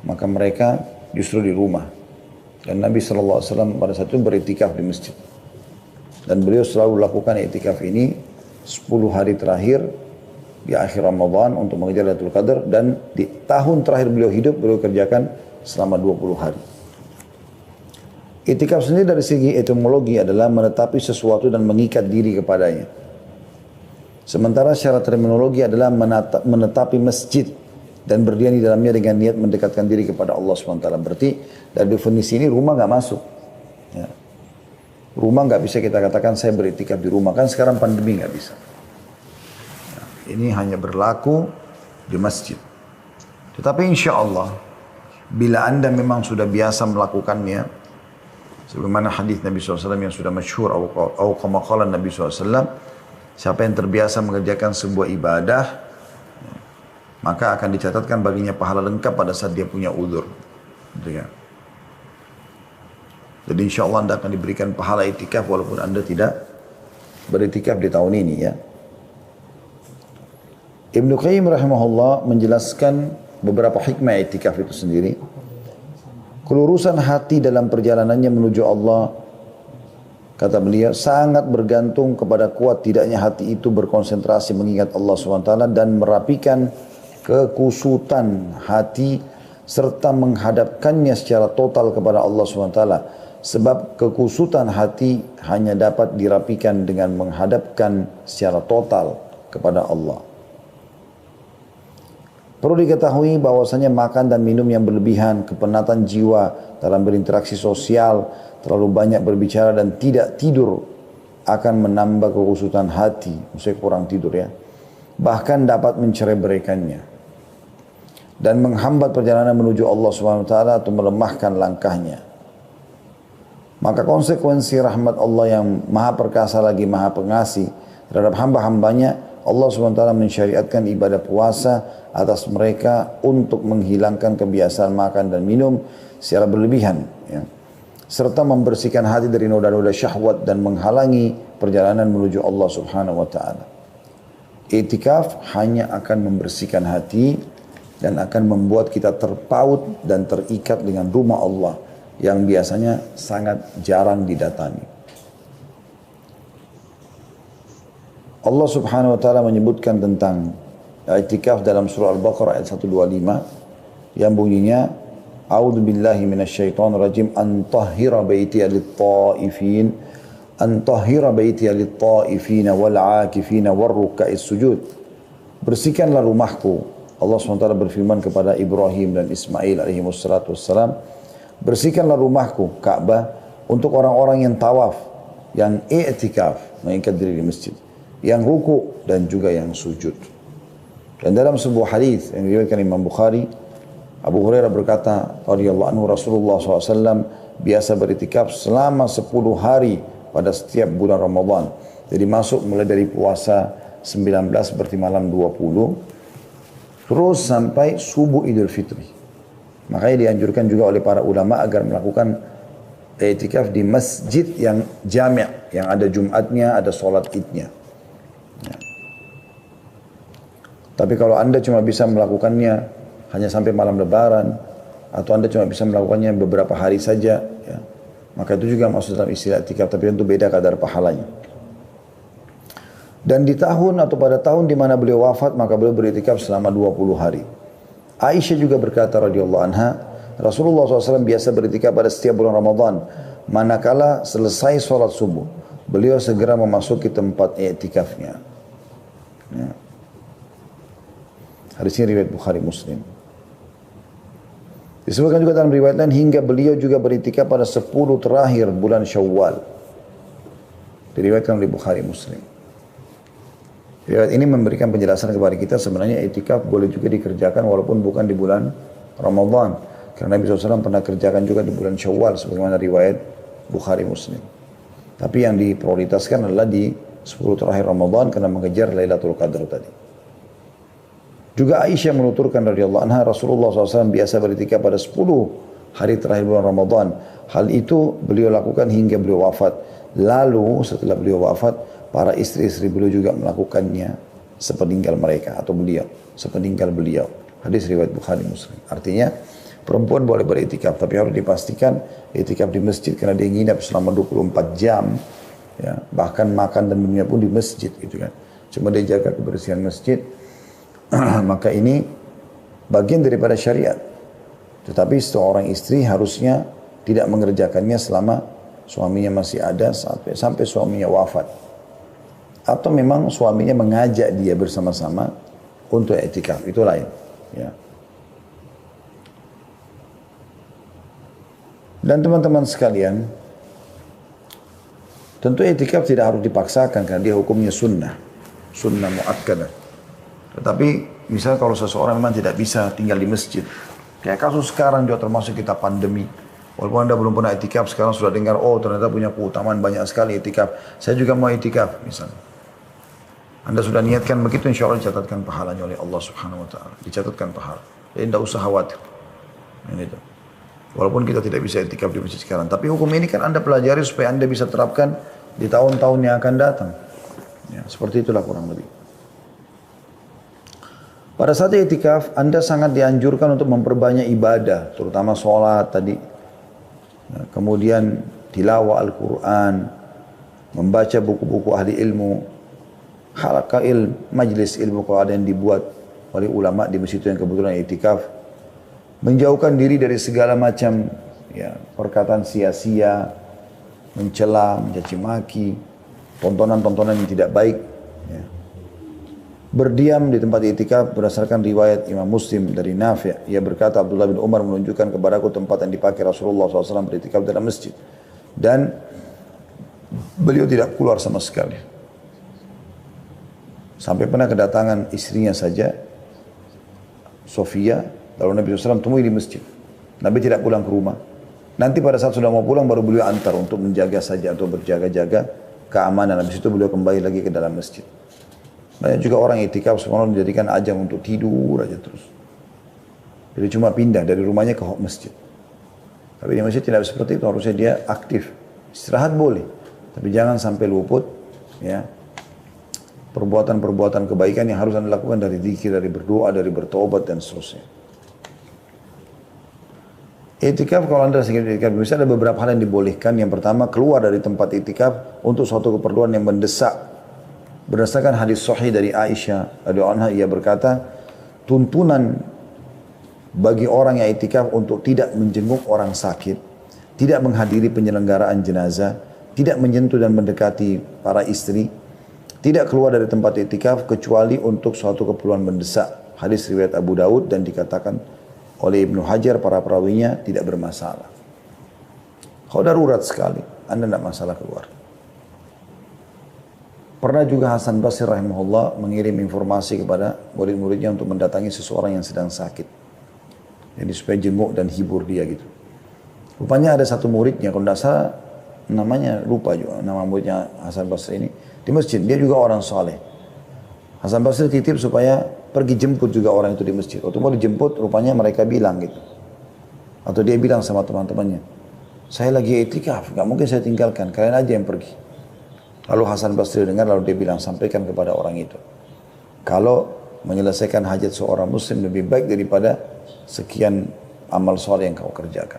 S1: maka mereka justru di rumah. Dan Nabi SAW pada saat itu beriktikaf di masjid. Dan beliau selalu lakukan iktikaf ini 10 hari terakhir di akhir Ramadan untuk mengejar Lailatul Qadar, dan di tahun terakhir beliau hidup beliau kerjakan selama 20 hari. Iktikaf sendiri dari segi etimologi adalah menetapi sesuatu dan mengikat diri kepadanya. Sementara secara terminologi adalah menetapi masjid dan berdiri di dalamnya dengan niat mendekatkan diri kepada Allah SWT. Berarti dari definisi ini rumah nggak masuk. Ya. Rumah nggak bisa kita katakan saya beriktikaf di rumah, kan sekarang pandemi nggak bisa. Ini hanya berlaku di masjid. Tetapi insya Allah, bila Anda memang sudah biasa melakukannya, sebagaimana hadis Nabi SAW yang sudah masyhur, atau kama qala Nabi SAW, siapa yang terbiasa mengerjakan sebuah ibadah, maka akan dicatatkan baginya pahala lengkap pada saat dia punya uzur. Gitu ya. Jadi insya Allah Anda akan diberikan pahala iktikaf walaupun Anda tidak beriktikaf di tahun ini ya. Ibnu Qayyim rahimahullah menjelaskan beberapa hikmah iktikaf itu sendiri. Kelurusan hati dalam perjalanannya menuju Allah, kata beliau, sangat bergantung kepada kuat tidaknya hati itu berkonsentrasi mengingat Allah SWT dan merapikan kekusutan hati serta menghadapkannya secara total kepada Allah SWT. Sebab kekusutan hati hanya dapat dirapikan dengan menghadapkan secara total kepada Allah. Perlu diketahui bahwasanya makan dan minum yang berlebihan, kepenatan jiwa dalam berinteraksi sosial, terlalu banyak berbicara dan tidak tidur akan menambah kekusutan hati. Maksudnya kurang tidur ya. Bahkan dapat mencerai-beraikannya dan menghambat perjalanan menuju Allah SWT atau melemahkan langkahnya. Maka konsekuensi rahmat Allah yang maha perkasa lagi maha pengasih terhadap hamba-hambanya, Allah SWT mensyariatkan ibadah puasa atas mereka untuk menghilangkan kebiasaan makan dan minum secara berlebihan, ya, serta membersihkan hati dari noda-noda syahwat dan menghalangi perjalanan menuju Allah Subhanahu wa taala. Iktikaf hanya akan membersihkan hati dan akan membuat kita terpaut dan terikat dengan rumah Allah yang biasanya sangat jarang didatangi. Allah Subhanahu wa taala menyebutkan tentang i'tikaf dalam surah Al-Baqarah ayat 125 yang bunyinya A'udzu billahi minasyaitonir rajim an tahhira baitiya lit-ta'ifin wal 'akifin war-ruk'is sujud. Bersihkanlah rumahku. Allah SWT berfirman kepada Ibrahim dan Ismail alaihi wassalam, bersihkanlah rumahku Ka'bah untuk orang-orang yang tawaf, yang i'tikaf, mengikat diri di masjid, yang ruku dan juga yang sujud. Dan dalam sebuah hadis yang diriwayatkan Imam Bukhari, Abu Hurairah berkata, radhiyallahu anhu, Rasulullah SAW biasa beriktikaf selama 10 hari pada setiap bulan Ramadan. Jadi masuk mulai dari puasa 19 berarti malam 20, terus sampai subuh Idul Fitri. Makanya dianjurkan juga oleh para ulama agar melakukan iktikaf di masjid yang jami', yang ada Jumatnya, ada sholat Idnya. Ya. Tapi kalau Anda cuma bisa melakukannya hanya sampai malam Lebaran, atau Anda cuma bisa melakukannya beberapa hari saja, ya, maka itu juga masuk dalam istilah iktikaf, tapi tentu beda kadar pahalanya. Dan di tahun atau pada tahun di mana beliau wafat, maka beliau beriktikaf selama 20 hari. Aisyah juga berkata radhiyallahu anha, Rasulullah SAW biasa beriktikaf pada setiap bulan Ramadan. Manakala selesai sholat subuh, beliau segera memasuki tempat iktikafnya. Ya. Hadis ini riwayat Bukhari Muslim. Disebutkan juga dalam riwayat lain hingga beliau juga beriktikaf pada 10 terakhir bulan Syawal. Diriwayatkan oleh Bukhari Muslim. Riwayat ini memberikan penjelasan kepada kita sebenarnya iktikaf boleh juga dikerjakan walaupun bukan di bulan Ramadan. Karena Nabi SAW pernah kerjakan juga di bulan Syawal sebagaimana riwayat Bukhari Muslim. Tapi yang diprioritaskan adalah di 10 terakhir Ramadan karena mengejar Lailatul Qadar tadi. Juga Aisyah menuturkan radhiyallahu anha, Rasulullah SAW biasa beriktikaf pada 10 hari terakhir bulan Ramadan. Hal itu beliau lakukan hingga beliau wafat. Lalu setelah beliau wafat, para istri-istri beliau juga melakukannya sepeninggal mereka atau beliau, sepeninggal beliau. Hadis riwayat Bukhari Muslim. Artinya perempuan boleh beriktikaf, tapi harus dipastikan iktikaf di masjid karena dia nginap selama 24 jam. Ya, bahkan makan dan minumnya pun di masjid gitu kan. Cuma dia jaga kebersihan masjid. Maka ini bagian daripada syariat. Tetapi seorang istri harusnya tidak mengerjakannya selama suaminya masih ada sampai suaminya wafat. Atau memang suaminya mengajak dia bersama-sama untuk iktikaf, itu lain. Ya. Dan teman-teman sekalian, tentu iktikaf tidak harus dipaksakan karena dia hukumnya sunnah muakkadah. Tetapi misalnya kalau seseorang memang tidak bisa tinggal di masjid, kayak kasus sekarang juga termasuk kita pandemi. Walaupun Anda belum pernah iktikaf, sekarang sudah dengar, oh ternyata punya keutamaan banyak sekali iktikaf. Saya juga mau iktikaf misalnya. Anda sudah niatkan begitu, insya Allah dicatatkan pahalanya oleh Allah Subhanahu Wa Taala. Dicatatkan pahala. Jadi tidak usah khawatir. Ini itu. Walaupun kita tidak bisa iktikaf di masjid sekarang, tapi hukum ini kan Anda pelajari supaya Anda bisa terapkan di tahun-tahun yang akan datang. Ya, seperti itulah kurang lebih. Pada saat iktikaf, Anda sangat dianjurkan untuk memperbanyak ibadah, terutama sholat tadi. Nah, kemudian tilawah Al-Quran, membaca buku-buku ahli ilmu, halaqah majlis ilmu kalau ada yang dibuat oleh ulama di masjid yang kebetulan iktikaf. Menjauhkan diri dari segala macam ya, perkataan sia-sia, mencela, mencaci maki, tontonan-tontonan yang tidak baik. Ya. Berdiam di tempat iktikaf berdasarkan riwayat Imam Muslim dari Nafi'. Ia berkata, Abdullah bin Umar menunjukkan kepadaku tempat yang dipakai Rasulullah SAW beriktikaf dalam masjid. Dan beliau tidak keluar sama sekali. Sampai pernah kedatangan istrinya saja, Sofia, lalu Nabi SAW temui di masjid. Nabi tidak pulang ke rumah. Nanti pada saat sudah mau pulang baru beliau antar untuk menjaga saja atau berjaga-jaga keamanan. Habis itu beliau kembali lagi ke dalam masjid. Banyak juga orang iktikaf sebenarnya dijadikan ajang untuk tidur aja terus. Jadi cuma pindah dari rumahnya ke masjid. Tapi di masjid tidak seperti itu, harusnya dia aktif. Istirahat boleh, tapi jangan sampai luput ya perbuatan-perbuatan kebaikan yang harus Anda lakukan dari zikir, dari berdoa, dari bertobat dan seterusnya. Iktikaf kalau Anda sedang iktikaf bisa ada beberapa hal yang dibolehkan. Yang pertama, keluar dari tempat iktikaf untuk suatu keperluan yang mendesak. Berdasarkan hadis sahih dari Aisyah radhiyallahu anha, ia berkata, tuntunan bagi orang yang iktikaf untuk tidak menjenguk orang sakit, tidak menghadiri penyelenggaraan jenazah, tidak menyentuh dan mendekati para istri, tidak keluar dari tempat iktikaf kecuali untuk suatu keperluan mendesak. Hadis riwayat Abu Daud dan dikatakan oleh Ibnu Hajar para perawinya tidak bermasalah. Kalau darurat sekali, Anda tidak masalah keluar. Pernah juga Hasan Basri rahimahullah mengirim informasi kepada murid-muridnya untuk mendatangi seseorang yang sedang sakit. Jadi supaya jenguk dan hibur dia gitu. Rupanya ada satu muridnya, kalau tidak salah namanya lupa juga, nama muridnya Hasan Basri ini. Di masjid, dia juga orang soleh. Hasan Basri titip supaya pergi jemput juga orang itu di masjid. Waktu mau dijemput, rupanya mereka bilang gitu. Atau dia bilang sama teman-temannya, saya lagi itikaf, gak mungkin saya tinggalkan, kalian aja yang pergi. Lalu Hasan Basri dengar, lalu dia bilang, sampaikan kepada orang itu. Kalau menyelesaikan hajat seorang muslim lebih baik daripada sekian amal soleh yang kau kerjakan.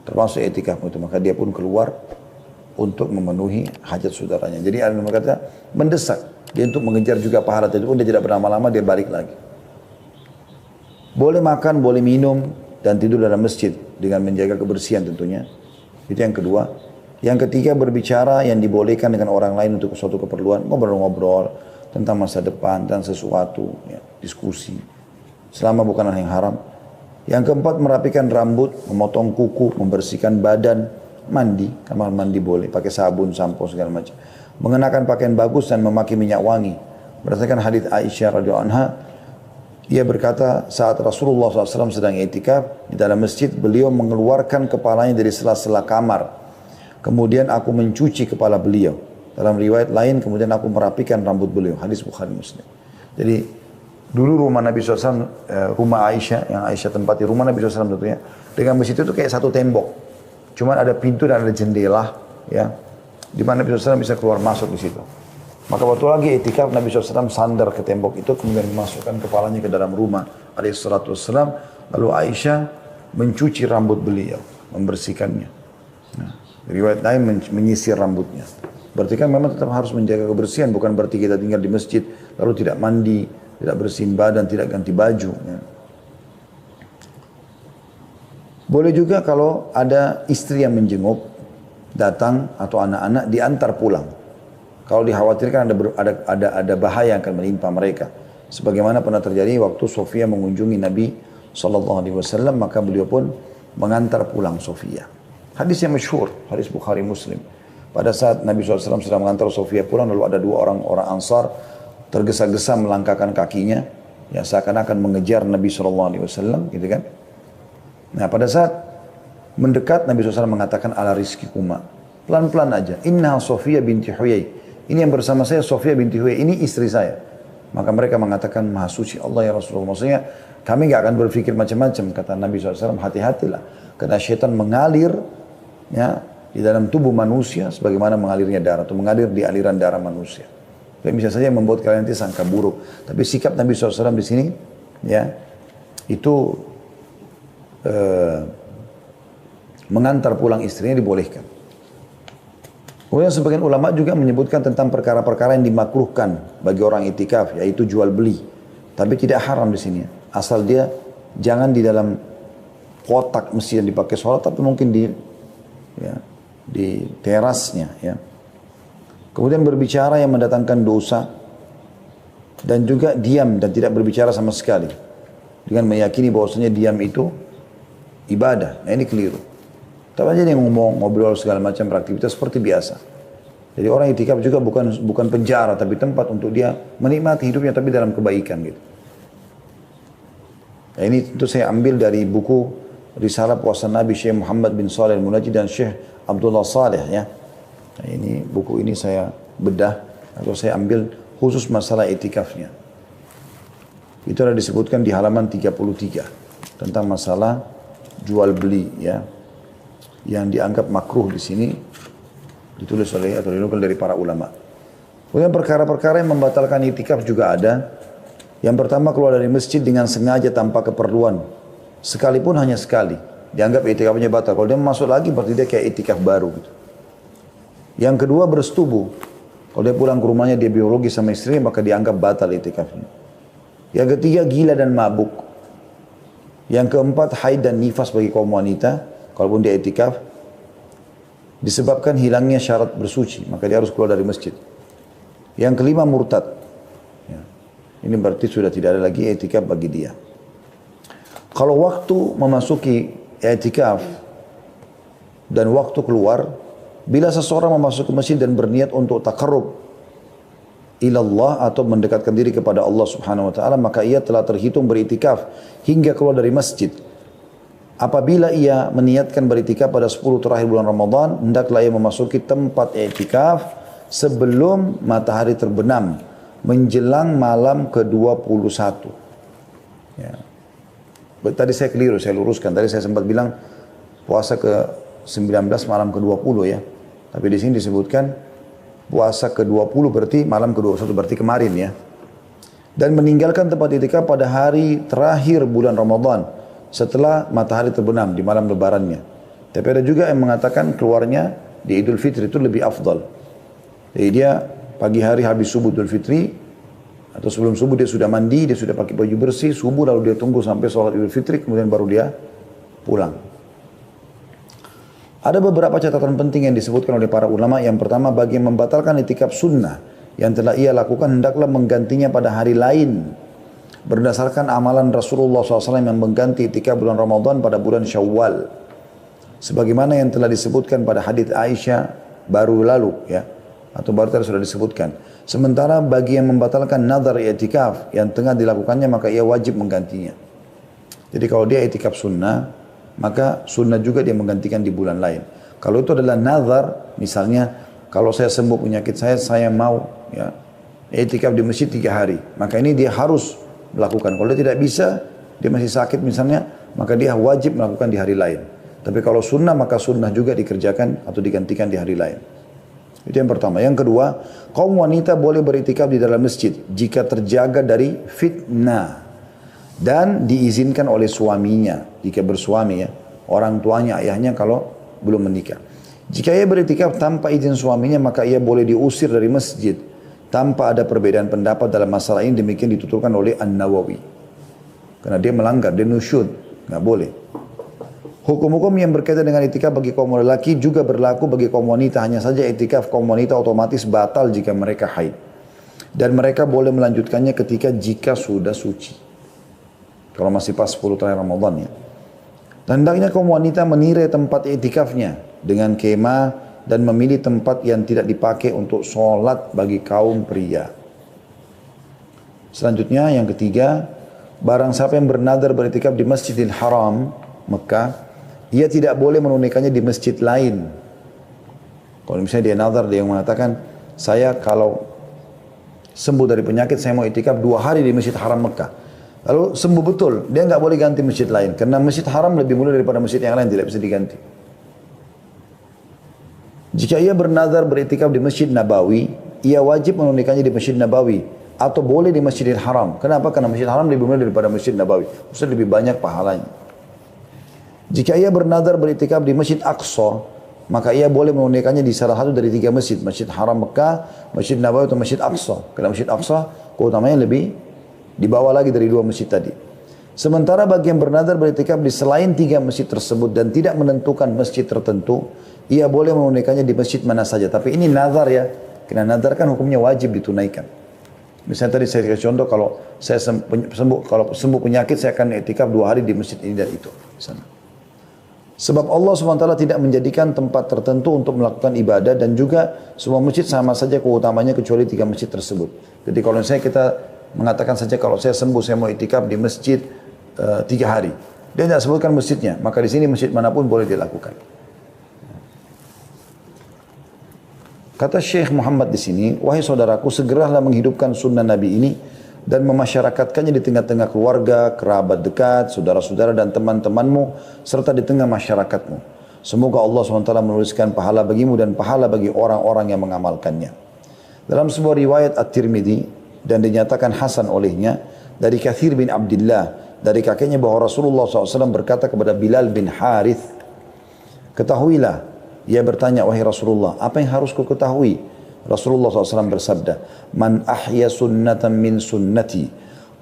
S1: Termasuk itikaf itu, maka dia pun keluar untuk memenuhi hajat saudaranya. Jadi ada yang berkata, mendesak. Dia untuk mengejar juga pahala tadi pun dia tidak berlama-lama, dia balik lagi. Boleh makan, boleh minum, dan tidur dalam masjid dengan menjaga kebersihan tentunya. Itu yang kedua. Yang ketiga, berbicara yang dibolehkan dengan orang lain untuk suatu keperluan. Ngobrol-ngobrol tentang masa depan, tentang sesuatu, ya, diskusi. Selama bukan hal yang haram. Yang keempat, merapikan rambut, memotong kuku, membersihkan badan, mandi. Kamar mandi boleh, pakai sabun, sampo, segala macam. Mengenakan pakaian bagus dan memakai minyak wangi. Berdasarkan hadits Aisyah radhiyallahu anha, ia berkata saat Rasulullah SAW sedang i'tikaf di dalam masjid, beliau mengeluarkan kepalanya dari sela-sela kamar. Kemudian aku mencuci kepala beliau. Dalam riwayat lain, kemudian aku merapikan rambut beliau. Hadis Bukhari Muslim. Jadi dulu rumah Nabi SAW, rumah Aisyah, yang Aisyah tempati rumah Nabi SAW tentunya, dengan masjid itu kayak satu tembok. Cuman ada pintu dan ada jendela, ya, di mana Nabi SAW bisa keluar masuk di situ. Maka waktu lagi itikaf, Nabi SAW sandar ke tembok itu, kemudian memasukkan kepalanya ke dalam rumah alaihissalam. Lalu Aisyah mencuci rambut beliau, membersihkannya. Nah, riwayat lain menyisir rambutnya. Berarti kan memang tetap harus menjaga kebersihan, bukan berarti kita tinggal di masjid lalu tidak mandi, tidak bersihin badan, tidak ganti baju. Ya. Boleh juga kalau ada istri yang menjenguk, datang atau anak-anak diantar pulang. Kalau dikhawatirkan ada bahaya yang akan menimpa mereka. Sebagaimana pernah terjadi waktu Sofia mengunjungi Nabi SAW, maka beliau pun mengantar pulang Sofia. Hadis yang masyhur, hadis Bukhari Muslim. Pada saat Nabi SAW sedang mengantar Sofia pulang, lalu ada dua orang Ansar tergesa-gesa melangkahkan kakinya, ya seakan-akan mengejar Nabi SAW, gitu kan? Nah pada saat mendekat, Nabi SAW mengatakan ala rizkikuma, pelan-pelan aja. Inna Sofia binti Huyai, ini yang bersama saya Sofia binti Huyai, ini istri saya. Maka mereka mengatakan maha suci Allah ya Rasulullah. Maksudnya kami gak akan berpikir macam-macam. Kata Nabi SAW, hati-hatilah, karena syaitan mengalir, ya, di dalam tubuh manusia sebagaimana mengalirnya darah, atau mengalir di aliran darah manusia. Dan bisa saja membuat kalian nanti sangka buruk. Tapi sikap Nabi SAW di sini, ya, itu mengantar pulang istrinya dibolehkan. Kemudian sebagian ulama juga menyebutkan tentang perkara-perkara yang dimakruhkan bagi orang itikaf, yaitu jual beli. Tapi tidak haram di sini. Asal dia jangan di dalam kotak masjid yang dipakai sholat, tapi mungkin di terasnya, ya. Kemudian berbicara yang mendatangkan dosa, dan juga diam dan tidak berbicara sama sekali, dengan meyakini bahwasanya diam itu ibadah. Nah ini keliru. Tapi aja dia ngomong, ngobrol segala macam, beraktivitas seperti biasa. Jadi orang itikaf juga bukan penjara, tapi tempat untuk dia menikmati hidupnya, tapi dalam kebaikan gitu. Nah, ini tentu saya ambil dari buku Risalah Puasa Nabi Syekh Muhammad bin Saleh Al-Munajjid dan Syekh Abdullah Saleh, ya. Nah, ini buku ini saya bedah atau saya ambil khusus masalah itikafnya. Itu ada disebutkan di halaman 33 tentang masalah jual beli, ya, yang dianggap makruh di sini, ditulis oleh atau dinukil dari para ulama. Kemudian perkara-perkara yang membatalkan itikaf juga ada. Yang pertama, keluar dari masjid dengan sengaja tanpa keperluan, sekalipun hanya sekali, dianggap itikafnya batal. Kalau dia masuk lagi berarti dia kayak itikaf baru gitu. Yang kedua, bersetubuh. Kalau dia pulang ke rumahnya dia biologi sama istrinya, maka dianggap batal itikafnya. Yang ketiga, gila dan mabuk. Yang keempat, haid dan nifas bagi kaum wanita, kalaupun dia itikaf, disebabkan hilangnya syarat bersuci, maka dia harus keluar dari masjid. Yang kelima, murtad. Ya. Ini berarti sudah tidak ada lagi itikaf bagi dia. Kalau waktu memasuki itikaf dan waktu keluar, bila seseorang memasuki masjid dan berniat untuk takarrub ilallah atau mendekatkan diri kepada Allah Subhanahu wa taala, maka ia telah terhitung beritikaf hingga keluar dari masjid. Apabila ia meniatkan beritikaf pada 10 terakhir bulan Ramadan, hendaklah ia memasuki tempat i'tikaf sebelum matahari terbenam menjelang malam ke-21. Ya. Tadi saya keliru, saya luruskan. Tadi saya sempat bilang puasa ke-19 malam ke-20 ya. Tapi di sini disebutkan puasa ke-20 berarti malam ke-21, berarti kemarin ya. Dan meninggalkan tempat i'tikaf pada hari terakhir bulan Ramadan setelah matahari terbenam di malam lebarannya. Tapi ada juga yang mengatakan keluarnya di Idul Fitri itu lebih afdal. Jadi dia pagi hari habis subuh Idul Fitri, atau sebelum subuh dia sudah mandi, dia sudah pakai baju bersih, subuh lalu dia tunggu sampai sholat Idul Fitri, kemudian baru dia pulang. Ada beberapa catatan penting yang disebutkan oleh para ulama. Yang pertama, bagi yang membatalkan i'tikaf sunnah yang telah ia lakukan, hendaklah menggantinya pada hari lain. Berdasarkan amalan Rasulullah SAW yang mengganti i'tikaf bulan Ramadan pada bulan Syawal. Sebagaimana yang telah disebutkan pada hadits Aisyah baru lalu ya. Atau baru tadi sudah disebutkan. Sementara bagi yang membatalkan nazar i'tikaf yang tengah dilakukannya, maka ia wajib menggantinya. Jadi kalau dia i'tikaf sunnah, maka sunnah juga dia menggantikan di bulan lain. Kalau itu adalah nazar, misalnya kalau saya sembuh penyakit saya mau ya i'tikaf di masjid 3 hari, maka ini dia harus melakukan. Kalau dia tidak bisa, dia masih sakit misalnya, maka dia wajib melakukan di hari lain. Tapi kalau sunnah, maka sunnah juga dikerjakan atau digantikan di hari lain. Itu yang pertama. Yang kedua, kaum wanita boleh beriktikaf di dalam masjid jika terjaga dari fitnah dan diizinkan oleh suaminya jika bersuami ya, orang tuanya, ayahnya kalau belum menikah. Jika ia beriktikaf tanpa izin suaminya, maka ia boleh diusir dari masjid tanpa ada perbedaan pendapat dalam masalah ini. Demikian dituturkan oleh An-Nawawi. Karena dia melanggar, dia nusyud, nggak boleh. Hukum-hukum yang berkaitan dengan i'tikaf bagi kaum lelaki juga berlaku bagi kaum wanita. Hanya saja i'tikaf kaum wanita otomatis batal jika mereka haid. Dan mereka boleh melanjutkannya jika sudah suci. Kalau masih pas 10 terakhir Ramadan ya. Dan hendaknya kaum wanita menirai tempat i'tikafnya dengan kemah dan memilih tempat yang tidak dipakai untuk sholat bagi kaum pria. Selanjutnya yang ketiga, barang siapa yang bernadar beriktikaf di Masjidil Haram, Mekah, ia tidak boleh menunaikannya di masjid lain. Kalau misalnya dia nazar, dia mengatakan, saya kalau sembuh dari penyakit, saya mau i'tikaf 2 hari di Masjid Haram Mekah. Lalu sembuh betul, dia nggak boleh ganti masjid lain. Karena Masjid Haram lebih mulia daripada masjid yang lain, tidak bisa diganti. Jika ia bernazar beriktikaf di Masjid Nabawi, ia wajib menunaikannya di Masjid Nabawi. Atau boleh di Masjidil Haram. Kenapa? Karena Masjid Haram lebih mulia daripada Masjid Nabawi. Maksudnya lebih banyak pahalanya. Jika ia bernazar beriktikaf di Masjid Aqsa, maka ia boleh menunaikannya di salah satu dari 3 masjid. Masjid Haram Mekah, Masjid Nabawi atau Masjid Aqsa. Karena Masjid Aqsa keutamanya lebih di bawah lagi dari 2 masjid tadi. Sementara bagi yang bernazar beriktikaf di selain 3 masjid tersebut dan tidak menentukan masjid tertentu, ia boleh menunaikannya di masjid mana saja. Tapi ini nazar ya. Karena nazar kan hukumnya wajib ditunaikan. Misalnya tadi saya kasih contoh, kalau saya sembuh penyakit, saya akan i'tikaf 2 hari di masjid ini dan itu. Misalnya. Sebab Allah SWT tidak menjadikan tempat tertentu untuk melakukan ibadah, dan juga semua masjid sama saja keutamanya kecuali 3 masjid tersebut. Jadi kalau misalnya kita mengatakan saja kalau saya sembuh, saya mau i'tikaf di masjid 3 hari. Dia tidak sebutkan masjidnya, maka di sini masjid manapun boleh dilakukan. Kata Syekh Muhammad di sini, wahai saudaraku, segeralah menghidupkan sunnah Nabi ini dan memasyarakatkannya di tengah-tengah keluarga, kerabat dekat, saudara-saudara dan teman-temanmu, serta di tengah masyarakatmu. Semoga Allah SWT menuliskan pahala bagimu dan pahala bagi orang-orang yang mengamalkannya. Dalam sebuah riwayat At-Tirmidzi, dan dinyatakan hasan olehnya, dari Kathir bin Abdullah, dari kakeknya bahwa Rasulullah SAW berkata kepada Bilal bin Harith, ketahuilah, ia bertanya, wahai Rasulullah, apa yang harus ku ketahui? Rasulullah SAW bersabda, man ahya sunnatan min sunnati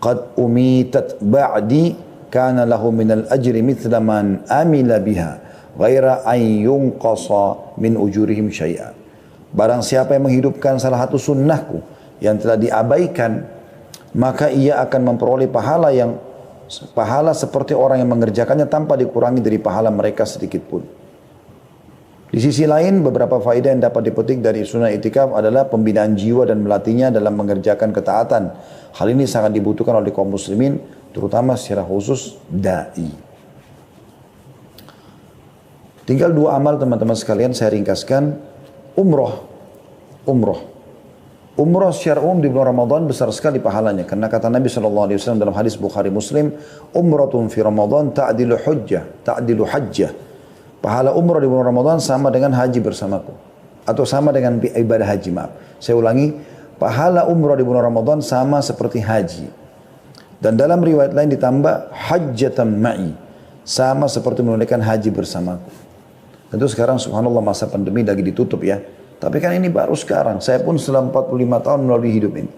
S1: qad umitat ba'di kana lahu minal ajri mithla man amila biha ghaira an yunqasa min ujurihim syai'a. Barang siapa yang menghidupkan salah satu sunnahku yang telah diabaikan, maka ia akan memperoleh pahala seperti orang yang mengerjakannya tanpa dikurangi dari pahala mereka sedikit pun. Di sisi lain, beberapa faedah yang dapat dipetik dari sunnah itikaf adalah pembinaan jiwa dan melatihnya dalam mengerjakan ketaatan. Hal ini sangat dibutuhkan oleh kaum muslimin, terutama secara khusus da'i. Tinggal 2 amal teman-teman sekalian saya ringkaskan. Umroh. Umroh secara umum di bulan Ramadan besar sekali pahalanya. Karena kata Nabi SAW dalam hadis Bukhari Muslim, Umratun fi Ramadan ta'dilu hajjah. Pahala umrah di bulan Ramadan sama dengan haji bersamaku. Atau sama dengan ibadah haji, maaf. Saya ulangi, pahala umrah di bulan Ramadan sama seperti haji. Dan dalam riwayat lain ditambah hajjatan ma'i. Sama seperti menunaikan haji bersamaku. Tentu sekarang subhanallah masa pandemi lagi ditutup ya. Tapi kan ini baru sekarang. Saya pun setelah 45 tahun melalui hidup ini.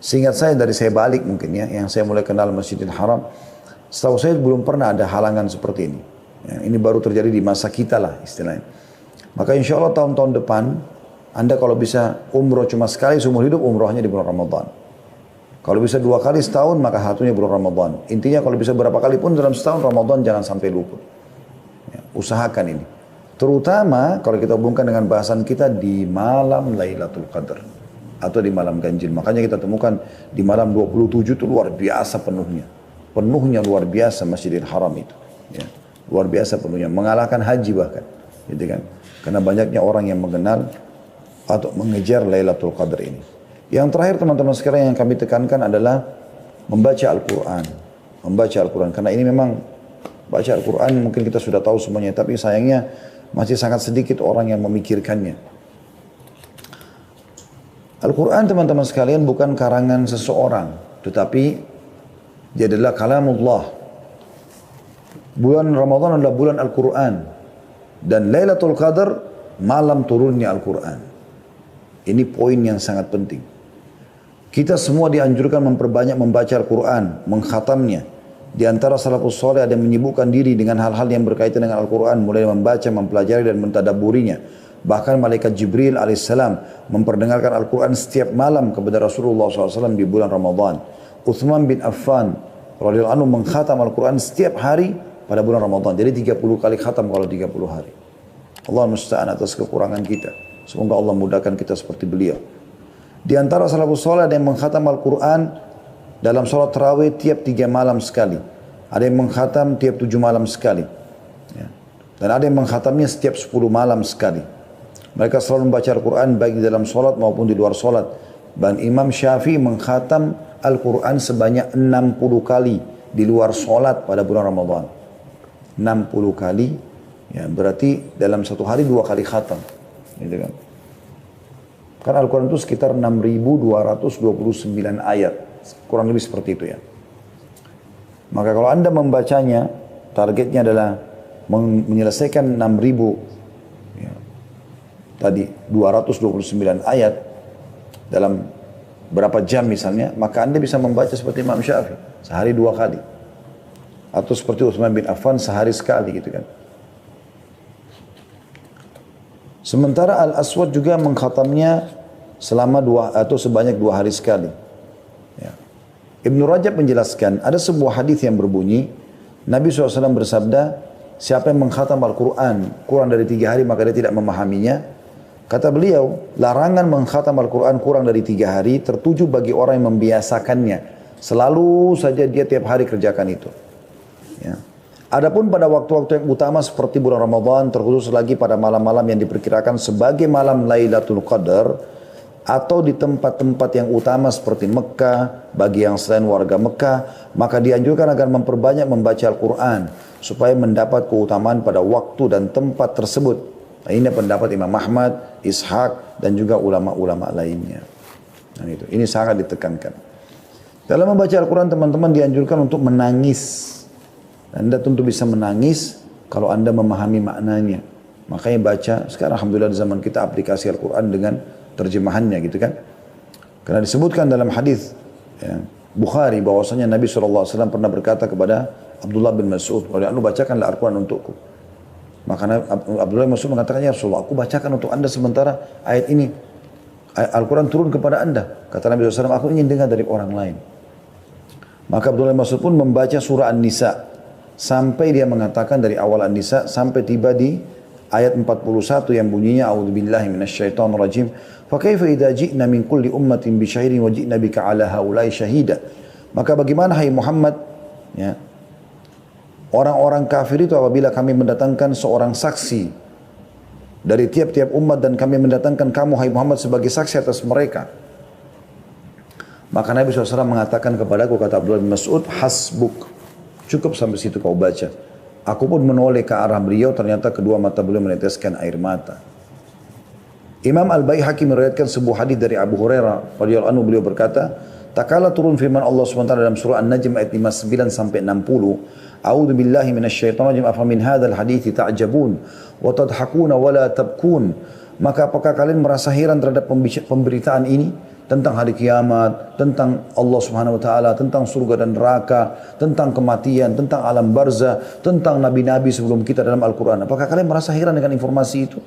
S1: Seingat saya dari saya balik mungkin ya. Yang saya mulai kenal Masjidil Haram. Setahu saya belum pernah ada halangan seperti ini. Ya, ini baru terjadi di masa kita lah istilahnya. Maka insya Allah tahun-tahun depan, Anda kalau bisa umroh cuma sekali seumur hidup, umrohnya di bulan Ramadan. Kalau bisa 2 kali setahun, maka satunya bulan Ramadan. Intinya kalau bisa berapa kali pun dalam setahun Ramadan jangan sampai luput. Ya, usahakan ini. Terutama kalau kita hubungkan dengan bahasan kita di malam Lailatul Qadar. Atau di malam ganjil. Makanya kita temukan di malam 27 itu luar biasa penuhnya. Penuhnya luar biasa Masjidil Haram itu. Ya. Luar biasa penuhnya, mengalahkan haji bahkan, gitu kan? Karena banyaknya orang yang mengenal atau mengejar Lailatul Qadar ini. Yang terakhir teman-teman sekalian yang kami tekankan adalah membaca Al-Quran. Membaca Al-Quran, karena ini memang baca Al-Quran mungkin kita sudah tahu semuanya, tapi sayangnya masih sangat sedikit orang yang memikirkannya. Al-Quran teman-teman sekalian bukan karangan seseorang, tetapi dia adalah kalamullah. Bulan Ramadan adalah bulan Al-Quran. Dan Lailatul Qadar, malam turunnya Al-Quran. Ini poin yang sangat penting. Kita semua dianjurkan memperbanyak membaca Al-Quran, mengkhatamnya. Di antara salafus soleh ada yang menyibukkan diri dengan hal-hal yang berkaitan dengan Al-Quran. Mulai membaca, mempelajari dan mentadaburinya. Bahkan malaikat Jibril alaihissalam memperdengarkan Al-Quran setiap malam kepada Rasulullah SAW di bulan Ramadan. Uthman bin Affan radhiyallahu anhu mengkhatam Al-Quran setiap hari pada bulan Ramadan. Jadi 30 kali khatam kalau 30 hari. Allah musta'an atas kekurangan kita. Semoga Allah mudahkan kita seperti beliau. Di antara salafus saleh ada yang mengkhatam Al-Quran dalam sholat tarawih tiap 3 malam sekali. Ada yang mengkhatam tiap 7 malam sekali. Ya. Dan ada yang mengkhatamnya setiap 10 malam sekali. Mereka selalu membaca Al-Quran baik di dalam sholat maupun di luar sholat. Dan Imam Syafi'i mengkhatam Al-Quran sebanyak 60 kali di luar sholat pada bulan Ramadan. 60 kali, ya berarti dalam satu hari 2 kali khatam, gitu kan? Karena Al-Quran itu sekitar 6.229 ayat, kurang lebih seperti itu ya. Maka kalau Anda membacanya, targetnya adalah menyelesaikan 6.000, ya, tadi 229 ayat dalam berapa jam misalnya, maka Anda bisa membaca seperti Imam Syafi'i, sehari 2 kali. Atau seperti Utsman bin Affan sehari sekali gitu kan. Sementara Al-Aswad juga mengkhatamnya selama sebanyak 2 hari sekali. Ya. Ibnu Rajab menjelaskan, ada sebuah hadis yang berbunyi, Nabi SAW bersabda, siapa yang mengkhatam Al-Quran kurang dari 3 hari maka dia tidak memahaminya. Kata beliau, larangan mengkhatam Al-Quran kurang dari 3 hari tertuju bagi orang yang membiasakannya. Selalu saja dia tiap hari kerjakan itu. Ya. Adapun pada waktu-waktu yang utama seperti bulan Ramadan, terkhusus lagi pada malam-malam yang diperkirakan sebagai malam Lailatul Qadar, atau di tempat-tempat yang utama seperti Mekah, bagi yang selain warga Mekah, maka dianjurkan agar memperbanyak membaca Al-Quran, supaya mendapat keutamaan pada waktu dan tempat tersebut. Nah, ini pendapat Imam Ahmad, Ishaq, dan juga ulama-ulama lainnya. Nah, ini sangat ditekankan. Dalam membaca Al-Quran teman-teman dianjurkan untuk menangis. Anda tentu bisa menangis kalau Anda memahami maknanya. Makanya baca, sekarang Alhamdulillah di zaman kita aplikasi Al-Quran dengan terjemahannya gitu kan. Karena disebutkan dalam hadis ya, Bukhari bahwasanya Nabi SAW pernah berkata kepada Abdullah bin Mas'ud, "Anu bacakanlah Al-Quran untukku." Maka Abdullah bin Mas'ud mengatakan, "Ya Rasulullah, aku bacakan untuk Anda sementara ayat ini. Al-Quran turun kepada Anda." Kata Nabi SAW, "Aku ingin dengar dari orang lain." Maka Abdullah bin Mas'ud pun membaca surah An-Nisa sampai dia mengatakan dari awal An-Nisa sampai tiba di ayat 41 yang bunyinya a'udzubillahi minasyaitonirrajim. Fa kaifa idza ji'na min kulli ummatin bi syahidin wa ji'na bika 'ala haula'i syahida. Maka bagaimana hai Muhammad, ya, orang-orang kafir itu apabila kami mendatangkan seorang saksi dari tiap-tiap umat dan kami mendatangkan kamu hai Muhammad sebagai saksi atas mereka. Maka Nabi SAW mengatakan kepadaku, kata Abdullah bin Mas'ud, hasbuk, cukup sampai situ kau baca. Aku pun menoleh ke arah beliau, ternyata kedua mata beliau meneteskan air mata. Imam Al-Baihaqi meriwayatkan sebuah hadis dari Abu Hurairah radhiyallahu anhu, beliau berkata, tak kala turun firman Allah SWT dalam surah An-Najm ayat 59 sampai 60, A'udzu billahi minasyaitonir rajim, afa min hadzal hadithi ta'jabun wa tadhakuna wa la tabkun. Maka apakah kalian merasa heran terhadap pemberitaan ini tentang hari kiamat, tentang Allah Subhanahu wa taala, tentang surga dan neraka, tentang kematian, tentang alam barzah, tentang nabi-nabi sebelum kita dalam Al-Qur'an. Apakah kalian merasa heran dengan informasi itu?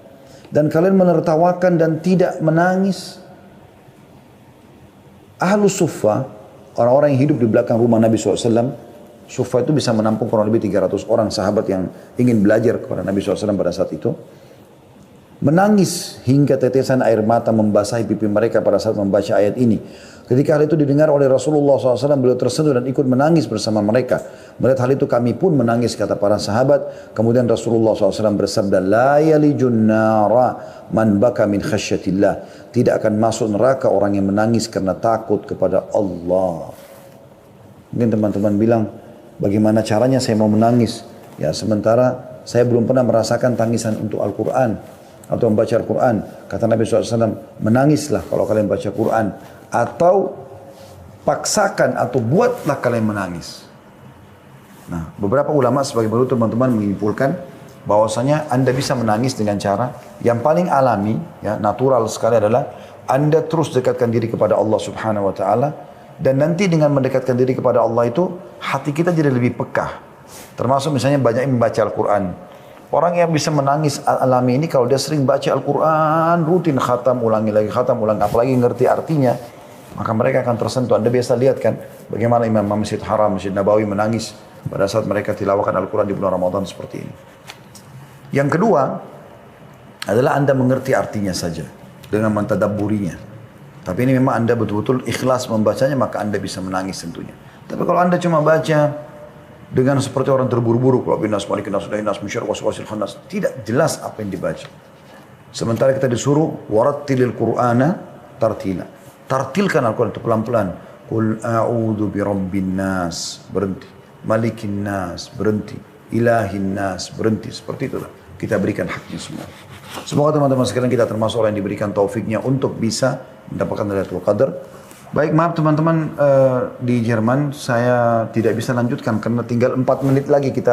S1: Dan kalian menertawakan dan tidak menangis? Ahlus Suffah, orang-orang yang hidup di belakang rumah Nabi SAW, Suffah itu bisa menampung kurang lebih 300 orang sahabat yang ingin belajar kepada Nabi SAW pada saat itu. Menangis hingga tetesan air mata membasahi pipi mereka pada saat membaca ayat ini. Ketika hal itu didengar oleh Rasulullah SAW, beliau tersentuh dan ikut menangis bersama mereka. Melihat hal itu kami pun menangis, kata para sahabat. Kemudian Rasulullah SAW bersabda, La yalijun nara man baka min khasyatillah. Tidak akan masuk neraka orang yang menangis karena takut kepada Allah. Mungkin teman-teman bilang, bagaimana caranya saya mau menangis? Ya, sementara saya belum pernah merasakan tangisan untuk Al-Quran atau membaca Al-Quran. Kata Nabi SAW, menangislah kalau kalian baca Quran, atau paksakan atau buatlah kalian menangis. Nah, beberapa ulama sebagai berikut teman-teman menyimpulkan bahwasanya Anda bisa menangis dengan cara yang paling alami, ya, natural sekali adalah Anda terus dekatkan diri kepada Allah Subhanahu wa taala, dan nanti dengan mendekatkan diri kepada Allah itu hati kita jadi lebih peka. Termasuk misalnya banyak yang membaca Al-Quran. Orang yang bisa menangis alami ini kalau dia sering baca Al-Quran, rutin khatam, ulangi lagi khatam, ulangi, apalagi ngerti artinya, maka mereka akan tersentuh. Anda biasa lihat kan bagaimana Imam Masjid Haram, Masjid Nabawi menangis pada saat mereka tilawahkan Al-Quran di bulan Ramadan seperti ini. Yang kedua adalah Anda mengerti artinya saja dengan mentadabburinya. Tapi ini memang Anda betul-betul ikhlas membacanya, maka Anda bisa menangis tentunya. Tapi kalau Anda cuma baca dengan seperti orang terburu-buru, kalau binas malikin nas udahin nas musyar waswasil khannas, tidak jelas apa yang dibaca. Sementara kita disuruh warattilil qur'ana tartila, tartilkan Al-Quran itu pelan-pelan. Qul a'udzu birabbin nas, berhenti. Malikin nas, berhenti. Ilahin nas, berhenti. Seperti itulah kita berikan haknya semua. Semoga teman-teman sekalian kita termasuk orang yang diberikan taufiknya untuk bisa mendapatkan Lailatul Qadar. Baik, maaf teman-teman, di Jerman saya tidak bisa lanjutkan karena tinggal 4 menit lagi kita